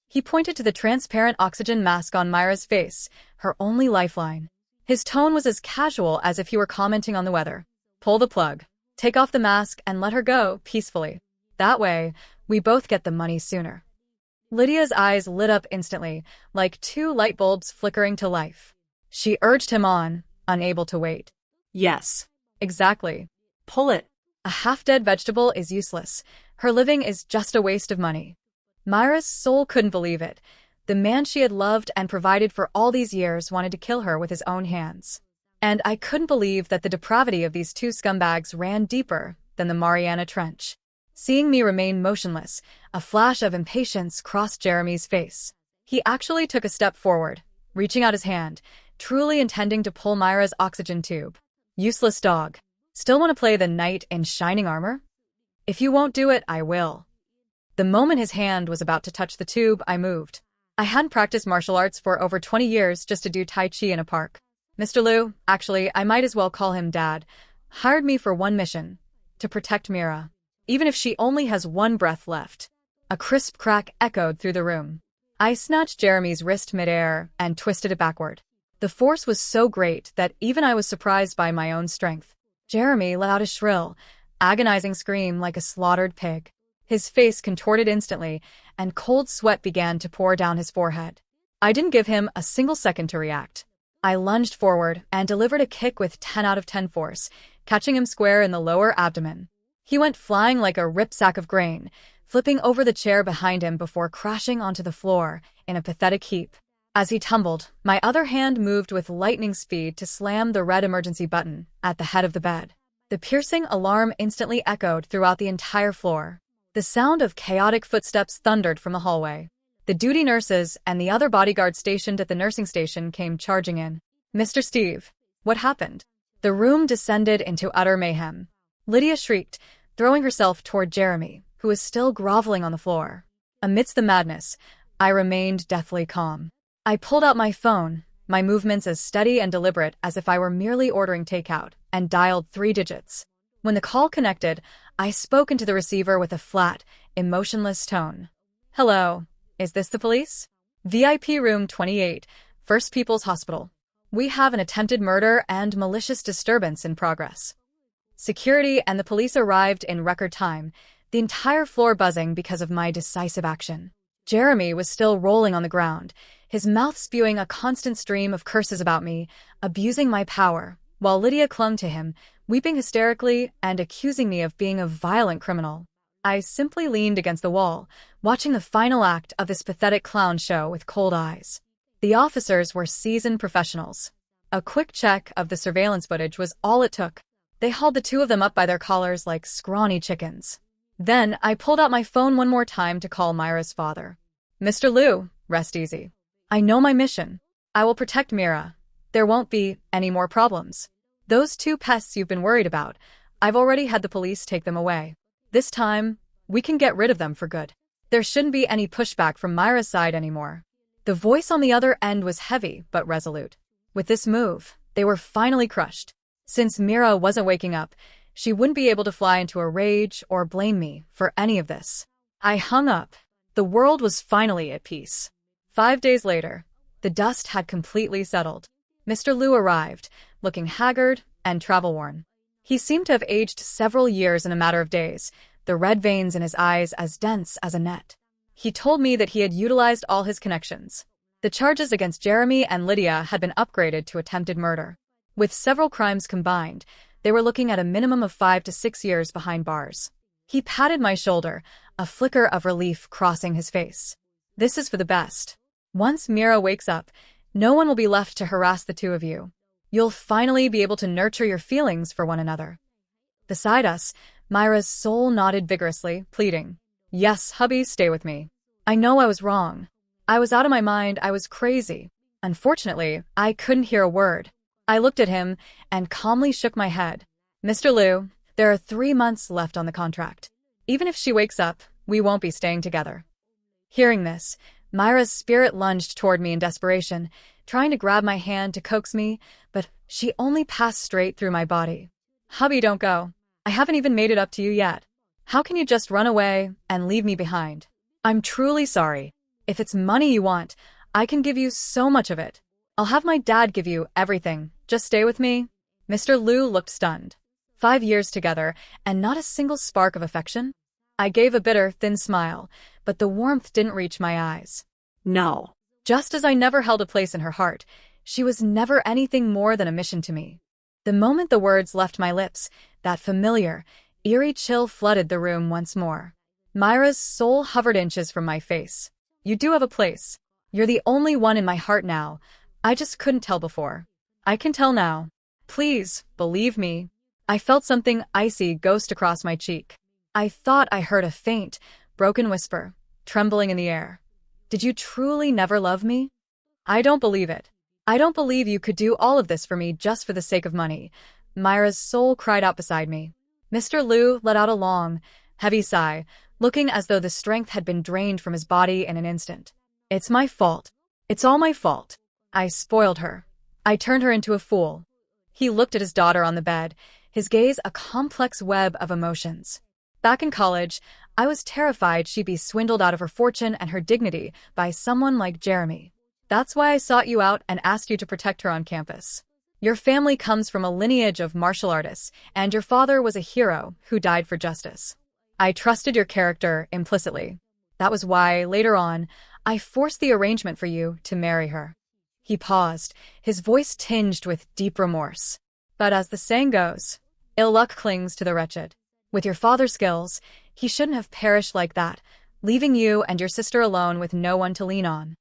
He pointed to the transparent oxygen mask on Mira's face, her only lifeline. His tone was as casual as if he were commenting on the weather. "Pull the plug. Take off the mask and let her go peacefully. That way, we both get the money sooner." Lydia's eyes lit up instantly, like 2 light bulbs flickering to life. She urged him on, unable to wait. "Yes. Exactly. Pull it. A half-dead vegetable is useless. Her living is just a waste of money." Mira's soul couldn't believe it. The man she had loved and provided for all these years wanted to kill her with his own hands. And I couldn't believe that the depravity of these 2 scumbags ran deeper than the Mariana Trench. Seeing me remain motionless, a flash of impatience crossed Jeremy's face. He actually took a step forward, reaching out his hand, truly intending to pull Mira's oxygen tube. "Useless dog. Still want to play the knight in shining armor? If you won't do it, I will." The moment his hand was about to touch the tube, I moved. I hadn't practiced martial arts for over 20 years just to do Tai Chi in a park. Mr. Liu, actually, I might as well call him Dad, hired me for one mission, to protect Mira. Even if she only has one breath left. A crisp crack echoed through the room. I snatched Jeremy's wrist midair and twisted it backward. The force was so great that even I was surprised by my own strength. Jeremy let out a shrill, agonizing scream like a slaughtered pig. His face contorted instantly, and cold sweat began to pour down his forehead. I didn't give him a single second to react. I lunged forward and delivered a kick with 10 out of 10 force, catching him square in the lower abdomen. He went flying like a ripped sack of grain, flipping over the chair behind him before crashing onto the floor in a pathetic heap. As he tumbled, my other hand moved with lightning speed to slam the red emergency button at the head of the bed. The piercing alarm instantly echoed throughout the entire floor. The sound of chaotic footsteps thundered from the hallway. The duty nurses and the other bodyguards stationed at the nursing station came charging in. Mr. Steve, what happened? The room descended into utter mayhem. Lydia shrieked, throwing herself toward Jeremy, who was still groveling on the floor. Amidst the madness, I remained deathly calm. I pulled out my phone, my movements as steady and deliberate as if I were merely ordering takeout, and dialed 3 digits. When the call connected, I spoke into the receiver with a flat, emotionless tone. Hello, is this the police? VIP room 28, First People's Hospital. We have an attempted murder and malicious disturbance in progress. Security and the police arrived in record time, the entire floor buzzing because of my decisive action. Jeremy was still rolling on the ground, his mouth spewing a constant stream of curses about me, abusing my power, while Lydia clung to him, weeping hysterically and accusing me of being a violent criminal. I simply leaned against the wall, watching the final act of this pathetic clown show with cold eyes. The officers were seasoned professionals. A quick check of the surveillance footage was all it took. They hauled the two of them up by their collars like scrawny chickens. Then I pulled out my phone one more time to call Mira's father. Mr. Liu, rest easy. I know my mission. I will protect Mira. There won't be any more problems. Those 2 pests you've been worried about, I've already had the police take them away. This time, we can get rid of them for good. There shouldn't be any pushback from Mira's side anymore. The voice on the other end was heavy but resolute. With this move, they were finally crushed. Since Mira wasn't waking up, she wouldn't be able to fly into a rage or blame me for any of this. I hung up. The world was finally at peace. 5 days later, the dust had completely settled. Mr. Liu arrived, looking haggard and travel-worn. He seemed to have aged several years in a matter of days, the red veins in his eyes as dense as a net. He told me that he had utilized all his connections. The charges against Jeremy and Lydia had been upgraded to attempted murder. With several crimes combined, they were looking at a minimum of 5 to 6 years behind bars. He patted my shoulder, a flicker of relief crossing his face. This is for the best. Once Mira wakes up, no one will be left to harass the 2 of you. You'll finally be able to nurture your feelings for one another. Beside us, Mira's soul nodded vigorously, pleading, Yes, hubby, stay with me. I know I was wrong. I was out of my mind, I was crazy. Unfortunately, I couldn't hear a word. I looked at him and calmly shook my head. Mr. Liu, there are 3 months left on the contract. Even if she wakes up, we won't be staying together. Hearing this, Mira's spirit lunged toward me in desperation, trying to grab my hand to coax me, but she only passed straight through my body. Hubby, don't go. I haven't even made it up to you yet. How can you just run away and leave me behind? I'm truly sorry. If it's money you want, I can give you so much of it. I'll have my dad give you everything. Just stay with me. Mr. Liu looked stunned. 5 years together, and not a single spark of affection? I gave a bitter, thin smile, but the warmth didn't reach my eyes. No. Just as I never held a place in her heart, she was never anything more than a mission to me. The moment the words left my lips, that familiar, eerie chill flooded the room once more. Mira's soul hovered inches from my face. You do have a place. You're the only one in my heart now. I just couldn't tell before. I can tell now. Please, believe me. I felt something icy ghost across my cheek. I thought I heard a faint, broken whisper, trembling in the air. Did you truly never love me? I don't believe it. I don't believe you could do all of this for me just for the sake of money. Mira's soul cried out beside me. Mr. Liu let out a long, heavy sigh, looking as though the strength had been drained from his body in an instant. It's my fault. It's all my fault. I spoiled her. I turned her into a fool. He looked at his daughter on the bed, his gaze a complex web of emotions. Back in college, I was terrified she'd be swindled out of her fortune and her dignity by someone like Jeremy. That's why I sought you out and asked you to protect her on campus. Your family comes from a lineage of martial artists, and your father was a hero who died for justice. I trusted your character implicitly. That was why, later on, I forced the arrangement for you to marry her. He paused, his voice tinged with deep remorse. But as the saying goes, ill luck clings to the wretched. With your father's skills, he shouldn't have perished like that, leaving you and your sister alone with no one to lean on.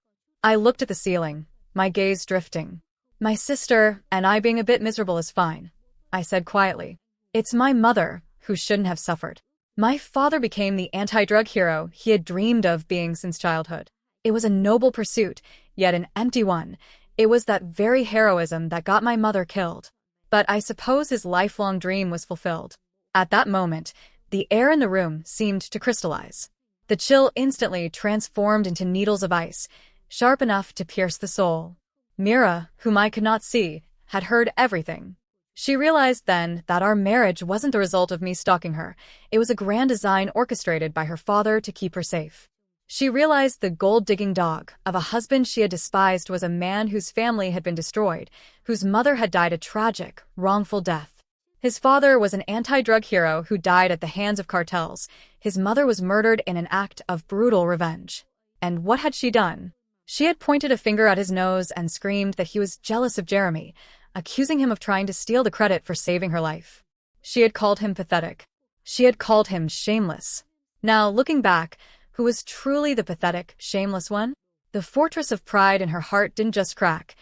I looked at the ceiling, my gaze drifting. My sister and I being a bit miserable is fine, I said quietly. It's my mother who shouldn't have suffered. My father became the anti-drug hero he had dreamed of being since childhood. It was a noble pursuit, yet an empty one. It was that very heroism that got my mother killed. But I suppose his lifelong dream was fulfilled. At that moment, the air in the room seemed to crystallize. The chill instantly transformed into needles of ice, sharp enough to pierce the soul. Mira, whom I could not see, had heard everything. She realized then that our marriage wasn't the result of me stalking her. It was a grand design orchestrated by her father to keep her safe. She realized the gold-digging dog of a husband she had despised was a man whose family had been destroyed, whose mother had died a tragic, wrongful death. His father was an anti-drug hero who died at the hands of cartels. His mother was murdered in an act of brutal revenge. And what had she done? She had pointed a finger at his nose and screamed that he was jealous of Jeremy, accusing him of trying to steal the credit for saving her life. She had called him pathetic. She had called him shameless. Now, looking back, who was truly the pathetic, shameless one? The fortress of pride in her heart didn't just crack,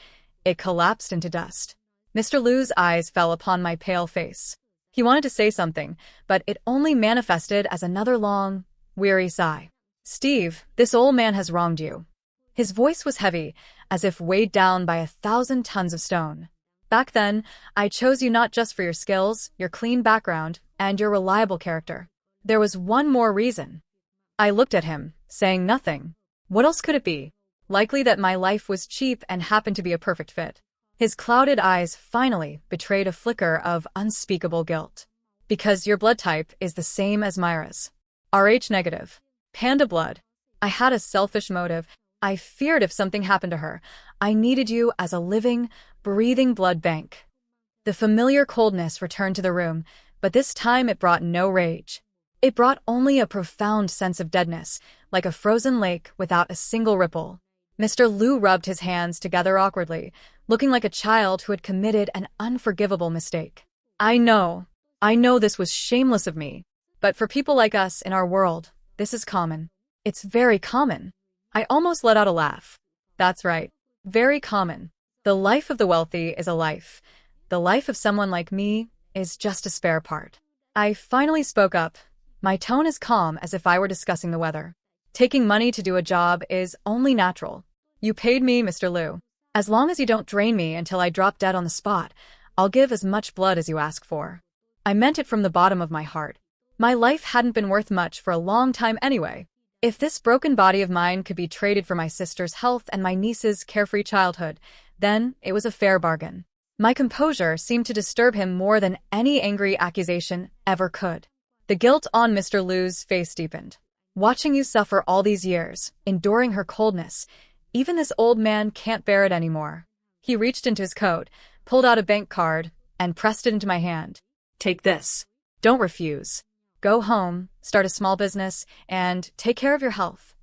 it collapsed into dust. Mr. Liu's eyes fell upon my pale face. He wanted to say something, but it only manifested as another long, weary sigh. Steve, this old man has wronged you. His voice was heavy, as if weighed down by 1,000 tons of stone. Back then, I chose you not just for your skills, your clean background, and your reliable character. There was one more reason. I looked at him, saying nothing. What else could it be? Likely that my life was cheap and happened to be a perfect fit. His clouded eyes finally betrayed a flicker of unspeakable guilt. Because your blood type is the same as Mira's. Rh negative. Panda blood. I had a selfish motive. I feared if something happened to her. I needed you as a living, breathing blood bank. The familiar coldness returned to the room, but this time it brought no rage. It brought only a profound sense of deadness, like a frozen lake without a single ripple. Mr. Liu rubbed his hands together awkwardly, looking like a child who had committed an unforgivable mistake. I know this was shameless of me, but for people like us in our world, this is common. It's very common. I almost let out a laugh. That's right. Very common. The life of the wealthy is a life. The life of someone like me is just a spare part. I finally spoke up. My tone as calm as if I were discussing the weather. Taking money to do a job is only natural. You paid me, Mr. Liu. As long as you don't drain me until I drop dead on the spot, I'll give as much blood as you ask for. I meant it from the bottom of my heart. My life hadn't been worth much for a long time anyway. If this broken body of mine could be traded for my sister's health and my niece's carefree childhood, then it was a fair bargain. My composure seemed to disturb him more than any angry accusation ever could. The guilt on Mr. Liu's face deepened. Watching you suffer all these years, enduring her coldness, even this old man can't bear it anymore. He reached into his coat, pulled out a bank card, and pressed it into my hand. Take this. Don't refuse. Go home, start a small business, and take care of your health.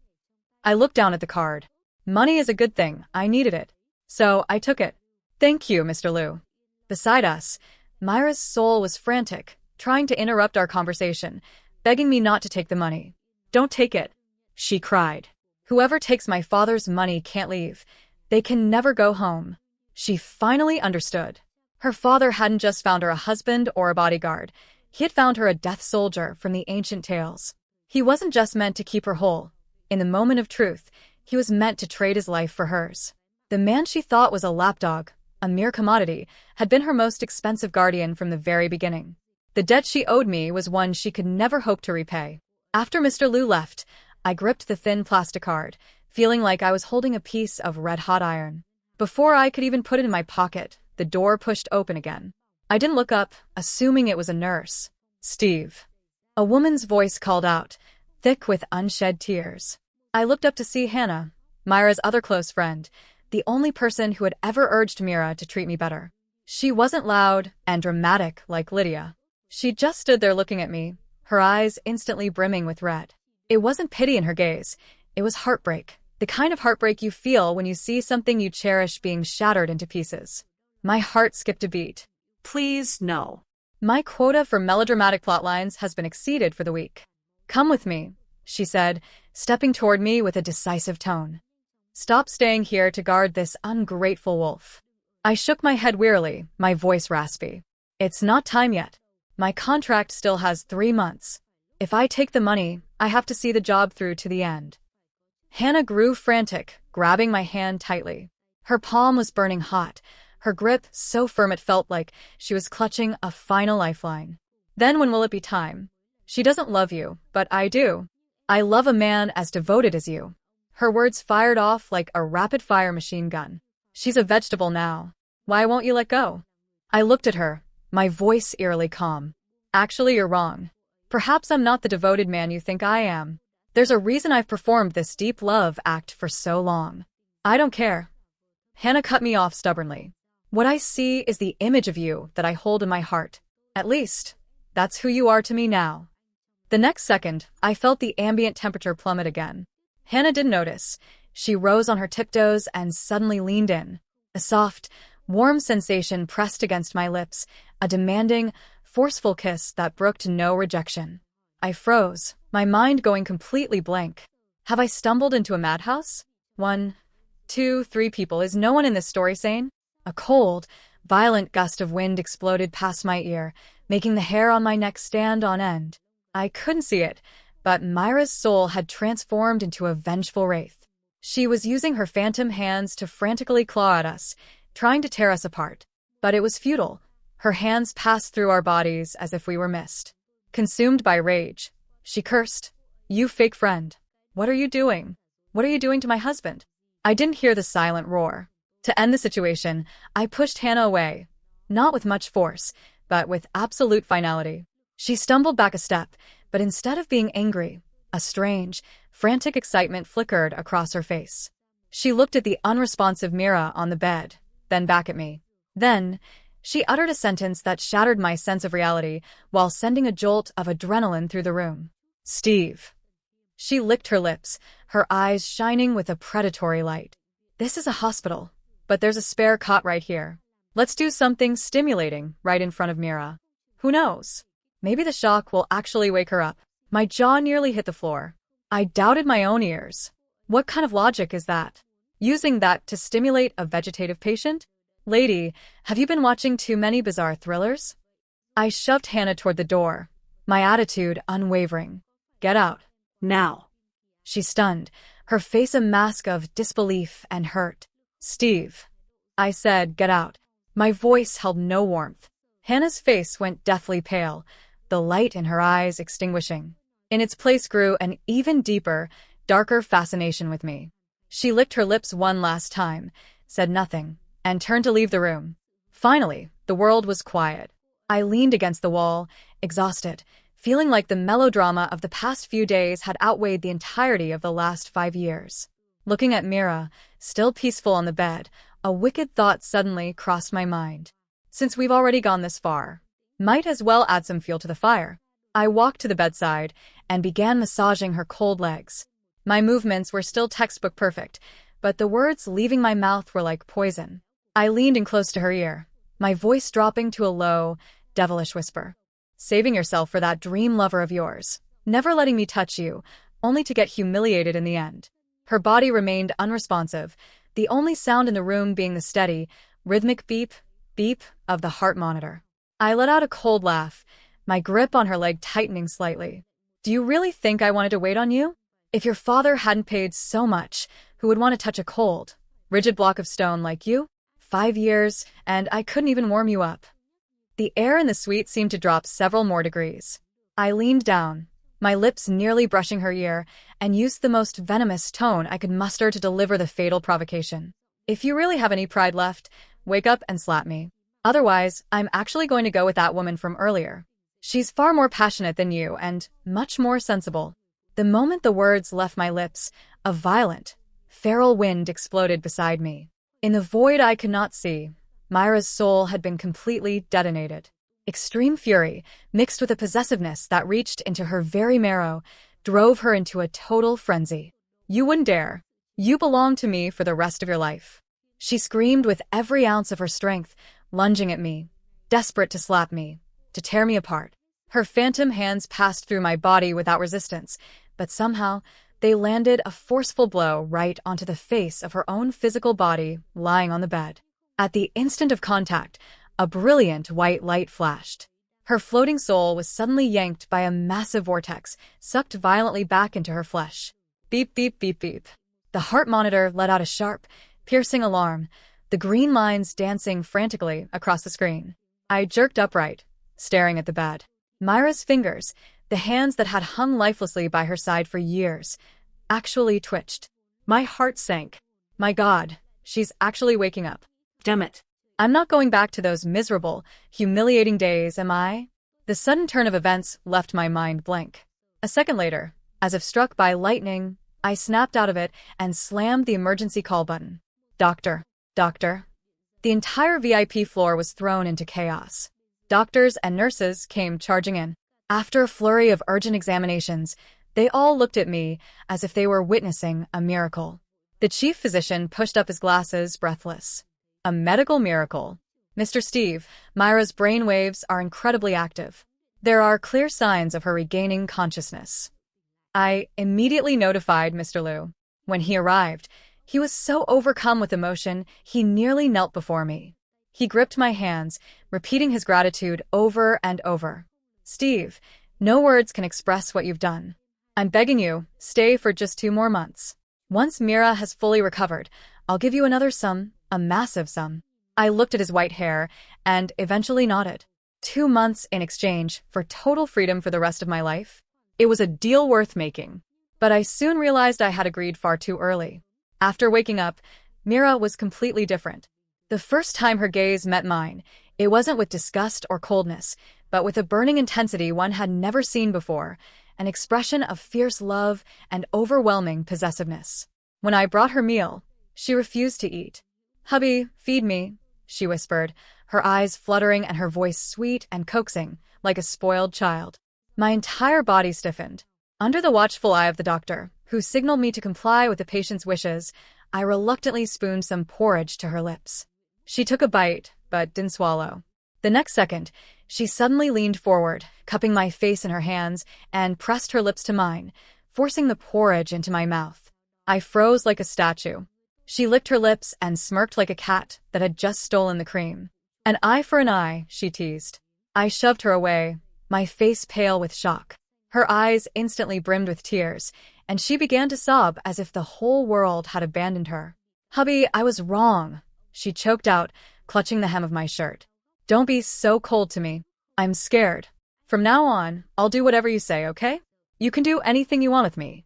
I looked down at the card. Money is a good thing, I needed it. So I took it. Thank you, Mr. Liu. Beside us, Mira's soul was frantic, trying to interrupt our conversation, begging me not to take the money. Don't take it, she cried. Whoever takes my father's money can't leave. They can never go home. She finally understood. Her father hadn't just found her a husband or a bodyguard. He had found her a death soldier from the ancient tales. He wasn't just meant to keep her whole. In the moment of truth, he was meant to trade his life for hers. The man she thought was a lapdog, a mere commodity, had been her most expensive guardian from the very beginning. The debt she owed me was one she could never hope to repay. After Mr. Liu left, I gripped the thin plastic card, feeling like I was holding a piece of red-hot iron. Before I could even put it in my pocket, the door pushed open again. I didn't look up, assuming it was a nurse. "Steve." A woman's voice called out, thick with unshed tears. I looked up to see Hannah, Mira's other close friend, the only person who had ever urged Mira to treat me better. She wasn't loud and dramatic like Lydia. She just stood there looking at me, her eyes instantly brimming with red. It wasn't pity in her gaze, it was heartbreak. The kind of heartbreak you feel when you see something you cherish being shattered into pieces. My heart skipped a beat. "Please, no." My quota for melodramatic plotlines has been exceeded for the week. "Come with me," she said, stepping toward me with a decisive tone. "Stop staying here to guard this ungrateful wolf." I shook my head wearily, my voice raspy. "It's not time yet. My contract still has 3 months. If I take the money, I have to see the job through to the end." Hannah grew frantic, grabbing my hand tightly. Her palm was burning hot, her grip so firm it felt like she was clutching a final lifeline. "Then when will it be time? She doesn't love you, but I do. I love a man as devoted as you." Her words fired off like a rapid-fire machine gun. "She's a vegetable now. Why won't you let go?" I looked at her, my voice eerily calm. "Actually, you're wrong. Perhaps I'm not the devoted man you think I am. There's a reason I've performed this deep love act for so long. I don't care." Hannah cut me off stubbornly. "What I see is the image of you that I hold in my heart. At least, that's who you are to me now." The next second, I felt the ambient temperature plummet again. Hannah didn't notice. She rose on her tiptoes and suddenly leaned in. A soft, warm sensation pressed against my lips, a demanding, forceful kiss that brooked no rejection. I froze, my mind going completely blank. Have I stumbled into a madhouse? 1, 2, 3 people. Is no one in this story sane? A cold, violent gust of wind exploded past my ear, making the hair on my neck stand on end. I couldn't see it, but Mira's soul had transformed into a vengeful wraith. She was using her phantom hands to frantically claw at us, trying to tear us apart. But it was futile. Her hands passed through our bodies as if we were mist. Consumed by rage, she cursed. "You fake friend. What are you doing? What are you doing to my husband?" I didn't hear the silent roar. To end the situation, I pushed Hannah away, not with much force, but with absolute finality. She stumbled back a step, but instead of being angry, a strange, frantic excitement flickered across her face. She looked at the unresponsive Mira on the bed, then back at me. Then, she uttered a sentence that shattered my sense of reality while sending a jolt of adrenaline through the room. "Steve." She licked her lips, her eyes shining with a predatory light. "This is a hospital, but there's a spare cot right here. Let's do something stimulating right in front of Mira. Who knows? Maybe the shock will actually wake her up." My jaw nearly hit the floor. I doubted my own ears. What kind of logic is that? Using that to stimulate a vegetative patient? "Lady, have you been watching too many bizarre thrillers?" I shoved Hannah toward the door, my attitude unwavering. "Get out. Now." She stunned, her face a mask of disbelief and hurt. "Steve." I said, "Get out." My voice held no warmth. Hannah's face went deathly pale, the light in her eyes extinguishing. In its place grew an even deeper, darker fascination with me. She licked her lips one last time, said nothing, and turned to leave the room. Finally, the world was quiet. I leaned against the wall, exhausted, feeling like the melodrama of the past few days had outweighed the entirety of the last 5 years. Looking at Mira, still peaceful on the bed, a wicked thought suddenly crossed my mind. Since we've already gone this far, might as well add some fuel to the fire. I walked to the bedside and began massaging her cold legs. My movements were still textbook perfect, but the words leaving my mouth were like poison. I leaned in close to her ear, my voice dropping to a low, devilish whisper. "Saving yourself for that dream lover of yours, never letting me touch you, only to get humiliated in the end." Her body remained unresponsive, the only sound in the room being the steady, rhythmic beep, beep of the heart monitor. I let out a cold laugh, my grip on her leg tightening slightly. "Do you really think I wanted to wait on you? If your father hadn't paid so much, who would want to touch a cold, rigid block of stone like you? 5 years, and I couldn't even warm you up." The air in the suite seemed to drop several more degrees. I leaned down, my lips nearly brushing her ear, and used the most venomous tone I could muster to deliver the fatal provocation. If you really have any pride left, wake up and slap me. Otherwise, I'm actually going to go with that woman from earlier. She's far more passionate than you and much more sensible. The moment the words left my lips, a violent, feral wind exploded beside me. In the void I could not see, Mira's soul had been completely detonated. Extreme fury, mixed with a possessiveness that reached into her very marrow, drove her into a total frenzy. You wouldn't dare. You belong to me for the rest of your life. She screamed with every ounce of her strength, lunging at me, desperate to slap me, to tear me apart. Her phantom hands passed through my body without resistance, but somehow they landed a forceful blow right onto the face of her own physical body lying on the bed. At the instant of contact, a brilliant white light flashed. Her floating soul was suddenly yanked by a massive vortex, sucked violently back into her flesh. Beep, beep, beep, beep. The heart monitor let out a sharp, piercing alarm, the green lines dancing frantically across the screen. I jerked upright, staring at the bed. Mira's fingers, the hands that had hung lifelessly by her side for years, actually twitched. My heart sank. My God, she's actually waking up. Damn it. I'm not going back to those miserable, humiliating days, am I? The sudden turn of events left my mind blank. A second later, as if struck by lightning, I snapped out of it and slammed the emergency call button. Doctor. Doctor. The entire VIP floor was thrown into chaos. Doctors and nurses came charging in. After a flurry of urgent examinations, they all looked at me as if they were witnessing a miracle. The chief physician pushed up his glasses, breathless. A medical miracle. Mr. Steve, Mira's brain waves are incredibly active. There are clear signs of her regaining consciousness. I immediately notified Mr. Liu. When he arrived, he was so overcome with emotion, he nearly knelt before me. He gripped my hands, repeating his gratitude over and over. Steve, no words can express what you've done. I'm begging you, stay for just 2 more months. Once Mira has fully recovered, I'll give you another sum, a massive sum. I looked at his white hair and eventually nodded. 2 months in exchange for total freedom for the rest of my life? It was a deal worth making. But I soon realized I had agreed far too early. After waking up, Mira was completely different. The first time her gaze met mine, it wasn't with disgust or coldness, but with a burning intensity one had never seen before, an expression of fierce love and overwhelming possessiveness. When I brought her meal, she refused to eat. Hubby, feed me, she whispered, her eyes fluttering and her voice sweet and coaxing, like a spoiled child. My entire body stiffened. Under the watchful eye of the doctor, who signaled me to comply with the patient's wishes, I reluctantly spooned some porridge to her lips. She took a bite, but didn't swallow. The next second, she suddenly leaned forward, cupping my face in her hands, and pressed her lips to mine, forcing the porridge into my mouth. I froze like a statue. She licked her lips and smirked like a cat that had just stolen the cream. An eye for an eye, she teased. I shoved her away, my face pale with shock. Her eyes instantly brimmed with tears, and she began to sob as if the whole world had abandoned her. Hubby, I was wrong, she choked out, clutching the hem of my shirt. Don't be so cold to me. I'm scared. From now on, I'll do whatever you say, okay? You can do anything you want with me.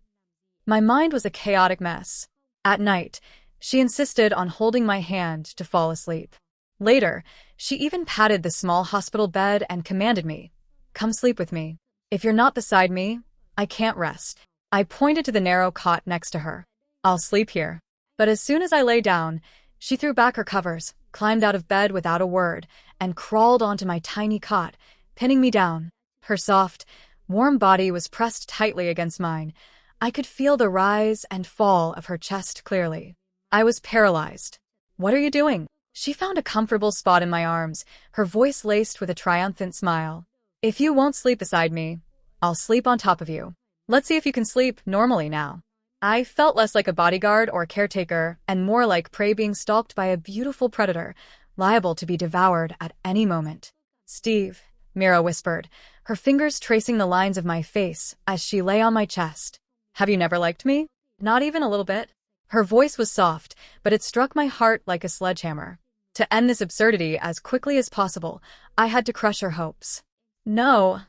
My mind was a chaotic mess. At night, she insisted on holding my hand to fall asleep. Later, she even patted the small hospital bed and commanded me, "Come sleep with me. If you're not beside me, I can't rest." I pointed to the narrow cot next to her. "I'll sleep here." But as soon as I lay down, she threw back her covers, climbed out of bed without a word, and crawled onto my tiny cot, pinning me down. Her soft, warm body was pressed tightly against mine. I could feel the rise and fall of her chest clearly. I was paralyzed. "What are you doing?" She found a comfortable spot in my arms, her voice laced with a triumphant smile. "If you won't sleep beside me, I'll sleep on top of you. Let's see if you can sleep normally now." I felt less like a bodyguard or caretaker and more like prey being stalked by a beautiful predator, liable to be devoured at any moment. "Steve," Mira whispered, her fingers tracing the lines of my face as she lay on my chest. "Have you never liked me? Not even a little bit?" Her voice was soft, but it struck my heart like a sledgehammer. To end this absurdity as quickly as possible, I had to crush her hopes. "No,"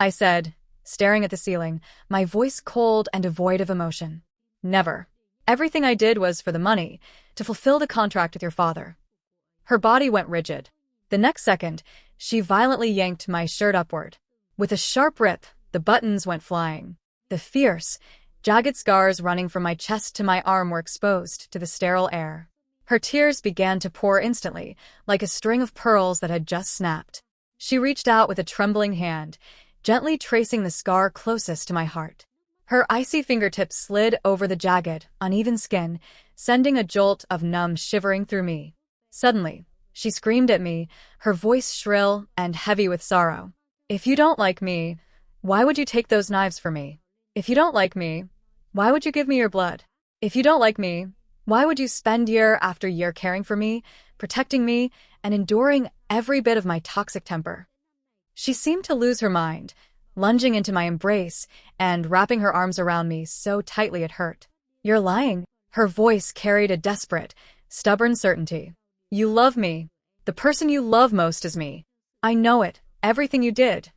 I said, staring at the ceiling, my voice cold and devoid of emotion. "Never. Everything I did was for the money, to fulfill the contract with your father. Her body went rigid. The next second, she violently yanked my shirt upward. With a sharp rip, the buttons went flying. The fierce, jagged scars running from my chest to my arm were exposed to the sterile air. Her tears began to pour instantly, like a string of pearls that had just snapped. She reached out with a trembling hand, gently tracing the scar closest to my heart. Her icy fingertips slid over the jagged, uneven skin, sending a jolt of numb shivering through me. Suddenly, she screamed at me, her voice shrill and heavy with sorrow. "If you don't like me, why would you take those knives for me? If you don't like me, why would you give me your blood? If you don't like me, why would you spend year after year caring for me, protecting me, and enduring every bit of my toxic temper?" She seemed to lose her mind, lunging into my embrace and wrapping her arms around me so tightly it hurt. "You're lying." Her voice carried a desperate, stubborn certainty. "You love me. The person you love most is me. I know it. Everything you did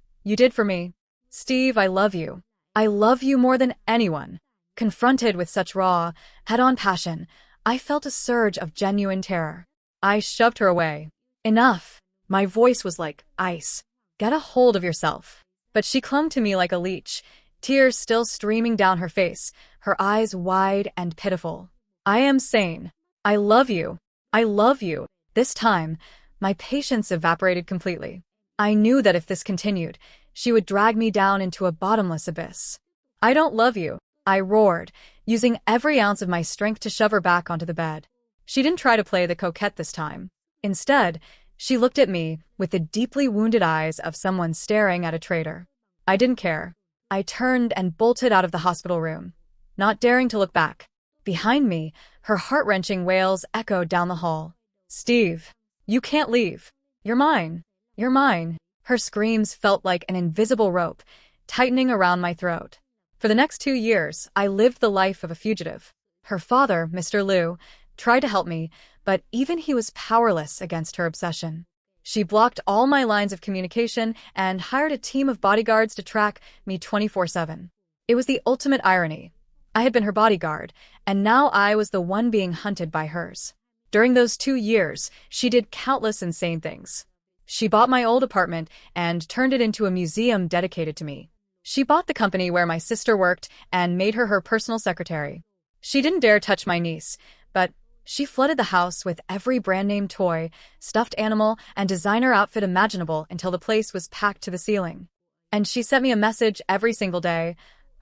for me. Steve, I love you. I love you more than anyone." Confronted with such raw, head-on passion, I felt a surge of genuine terror. I shoved her away. "Enough." My voice was like ice. "Get a hold of yourself." But she clung to me like a leech, tears still streaming down her face, her eyes wide and pitiful. "I am sane. I love you. I love you." This time, my patience evaporated completely. I knew that if this continued, she would drag me down into a bottomless abyss. "I don't love you," I roared, using every ounce of my strength to shove her back onto the bed. She didn't try to play the coquette this time. Instead, she looked at me with the deeply wounded eyes of someone staring at a traitor. I didn't care. I turned and bolted out of the hospital room, not daring to look back. Behind me, her heart-wrenching wails echoed down the hall. "Steve, you can't leave. You're mine. You're mine." Her screams felt like an invisible rope, tightening around my throat. For the next 2 years, I lived the life of a fugitive. Her father, Mr. Liu, tried to help me, but even he was powerless against her obsession. She blocked all my lines of communication and hired a team of bodyguards to track me 24/7. It was the ultimate irony. I had been her bodyguard, and now I was the one being hunted by hers. During those 2 years, she did countless insane things. She bought my old apartment and turned it into a museum dedicated to me. She bought the company where my sister worked and made her personal secretary. She didn't dare touch my niece, but she flooded the house with every brand-name toy, stuffed animal, and designer outfit imaginable until the place was packed to the ceiling. And she sent me a message every single day.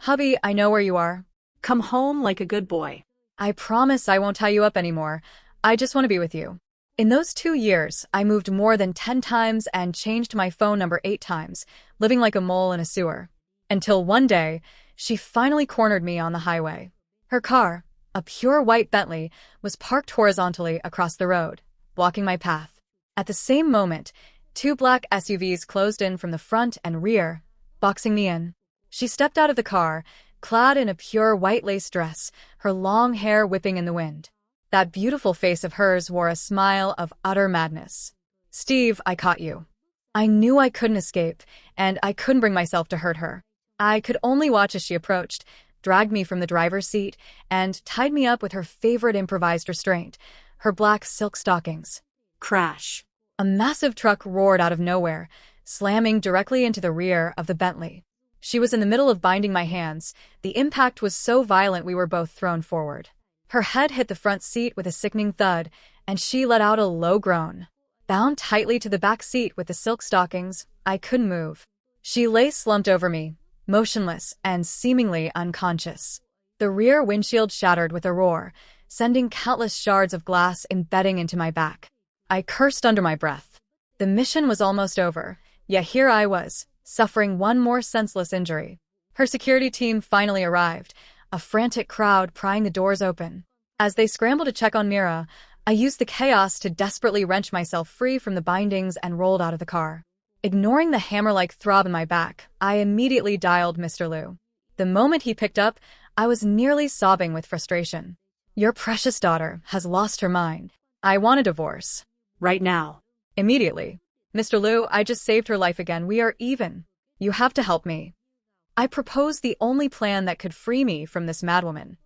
"Hubby, I know where you are. Come home like a good boy. I promise I won't tie you up anymore. I just want to be with you." In those 2 years, I moved more than 10 times and changed my phone number 8 times, living like a mole in a sewer. Until one day, she finally cornered me on the highway. Her car, a pure white Bentley, was parked horizontally across the road, blocking my path. At the same moment, 2 black SUVs closed in from the front and rear, boxing me in. She stepped out of the car, clad in a pure white lace dress, her long hair whipping in the wind. That beautiful face of hers wore a smile of utter madness. "Steve, I caught you." I knew I couldn't escape, and I couldn't bring myself to hurt her. I could only watch as she approached, dragged me from the driver's seat, and tied me up with her favorite improvised restraint, her black silk stockings. Crash. A massive truck roared out of nowhere, slamming directly into the rear of the Bentley. She was in the middle of binding my hands. The impact was so violent we were both thrown forward. Her head hit the front seat with a sickening thud, and she let out a low groan. Bound tightly to the back seat with the silk stockings, I couldn't move. She lay slumped over me, motionless and seemingly unconscious. The rear windshield shattered with a roar, sending countless shards of glass embedding into my back. I cursed under my breath. The mission was almost over, yet here I was, suffering one more senseless injury. Her security team finally arrived, a frantic crowd prying the doors open. As they scrambled to check on Mira, I used the chaos to desperately wrench myself free from the bindings and rolled out of the car. Ignoring the hammer-like throb in my back, I immediately dialed Mr. Liu. The moment he picked up, I was nearly sobbing with frustration. "Your precious daughter has lost her mind. I want a divorce." Right now. Immediately. "Mr. Liu, I just saved her life again. We are even. You have to help me." I proposed the only plan that could free me from this madwoman.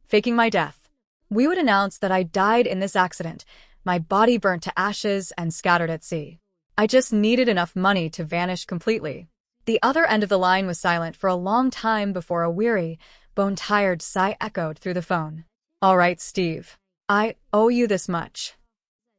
Faking my death. We would announce that I died in this accident, my body burnt to ashes and scattered at sea. I just needed enough money to vanish completely. The other end of the line was silent for a long time before a weary, bone-tired sigh echoed through the phone. All right, Steve. I owe you this much.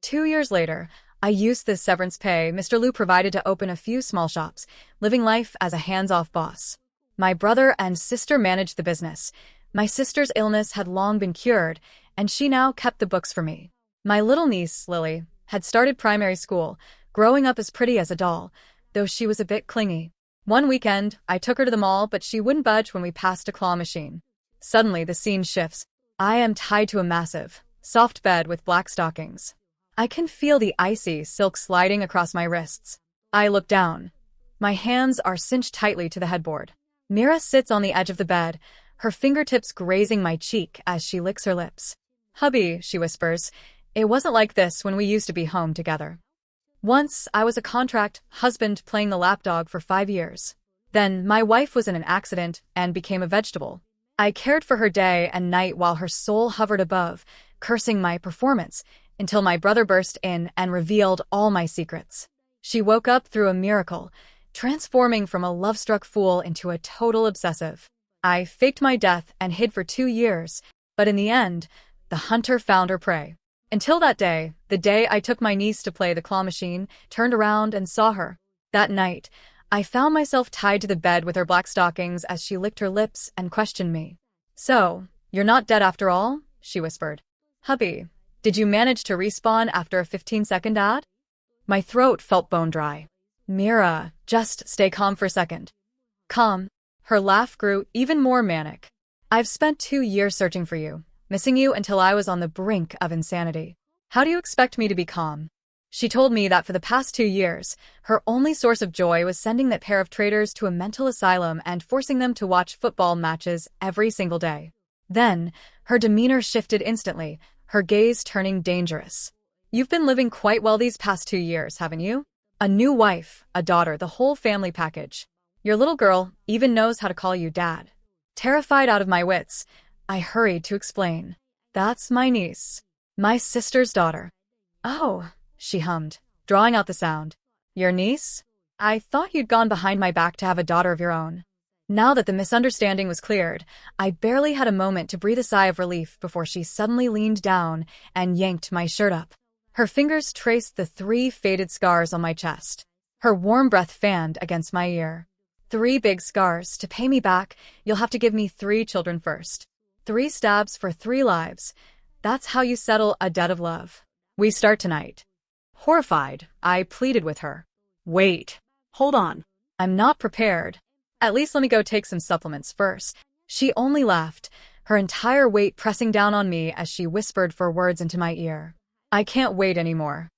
2 years later, I used this severance pay Mr. Liu provided to open a few small shops, living life as a hands-off boss. My brother and sister managed the business. My sister's illness had long been cured, and she now kept the books for me. My little niece, Lily, had started primary school, growing up as pretty as a doll, though she was a bit clingy. One weekend, I took her to the mall, but she wouldn't budge when we passed a claw machine. Suddenly, the scene shifts. I am tied to a massive, soft bed with black stockings. I can feel the icy silk sliding across my wrists. I look down. My hands are cinched tightly to the headboard. Mira sits on the edge of the bed, her fingertips grazing my cheek as she licks her lips. Hubby, she whispers, it wasn't like this when we used to be home together. Once, I was a contract husband playing the lapdog for 5 years. Then, my wife was in an accident and became a vegetable. I cared for her day and night while her soul hovered above, cursing my performance, until my brother burst in and revealed all my secrets. She woke up through a miracle, transforming from a love-struck fool into a total obsessive. I faked my death and hid for 2 years, but in the end, the hunter found her prey. Until that day, the day I took my niece to play the claw machine, turned around and saw her. That night, I found myself tied to the bed with her black stockings as she licked her lips and questioned me. So, you're not dead after all? She whispered. Hubby, did you manage to respawn after a 15-second ad? My throat felt bone dry. Mira, just stay calm for a second. Calm. Her laugh grew even more manic. I've spent 2 years searching for you, missing you until I was on the brink of insanity. How do you expect me to be calm? She told me that for the past 2 years, her only source of joy was sending that pair of traitors to a mental asylum and forcing them to watch football matches every single day. Then, her demeanor shifted instantly, her gaze turning dangerous. You've been living quite well these past 2 years, haven't you? A new wife, a daughter, the whole family package. Your little girl even knows how to call you Dad. Terrified out of my wits, I hurried to explain. That's my niece. My sister's daughter. Oh, she hummed, drawing out the sound. Your niece? I thought you'd gone behind my back to have a daughter of your own. Now that the misunderstanding was cleared, I barely had a moment to breathe a sigh of relief before she suddenly leaned down and yanked my shirt up. Her fingers traced the 3 faded scars on my chest. Her warm breath fanned against my ear. 3 big scars. To pay me back, you'll have to give me 3 children first. 3 stabs for 3 lives. That's how you settle a debt of love. We start tonight. Horrified, I pleaded with her. Wait. Hold on. I'm not prepared. At least let me go take some supplements first. She only laughed, her entire weight pressing down on me as she whispered 4 words into my ear. I can't wait anymore.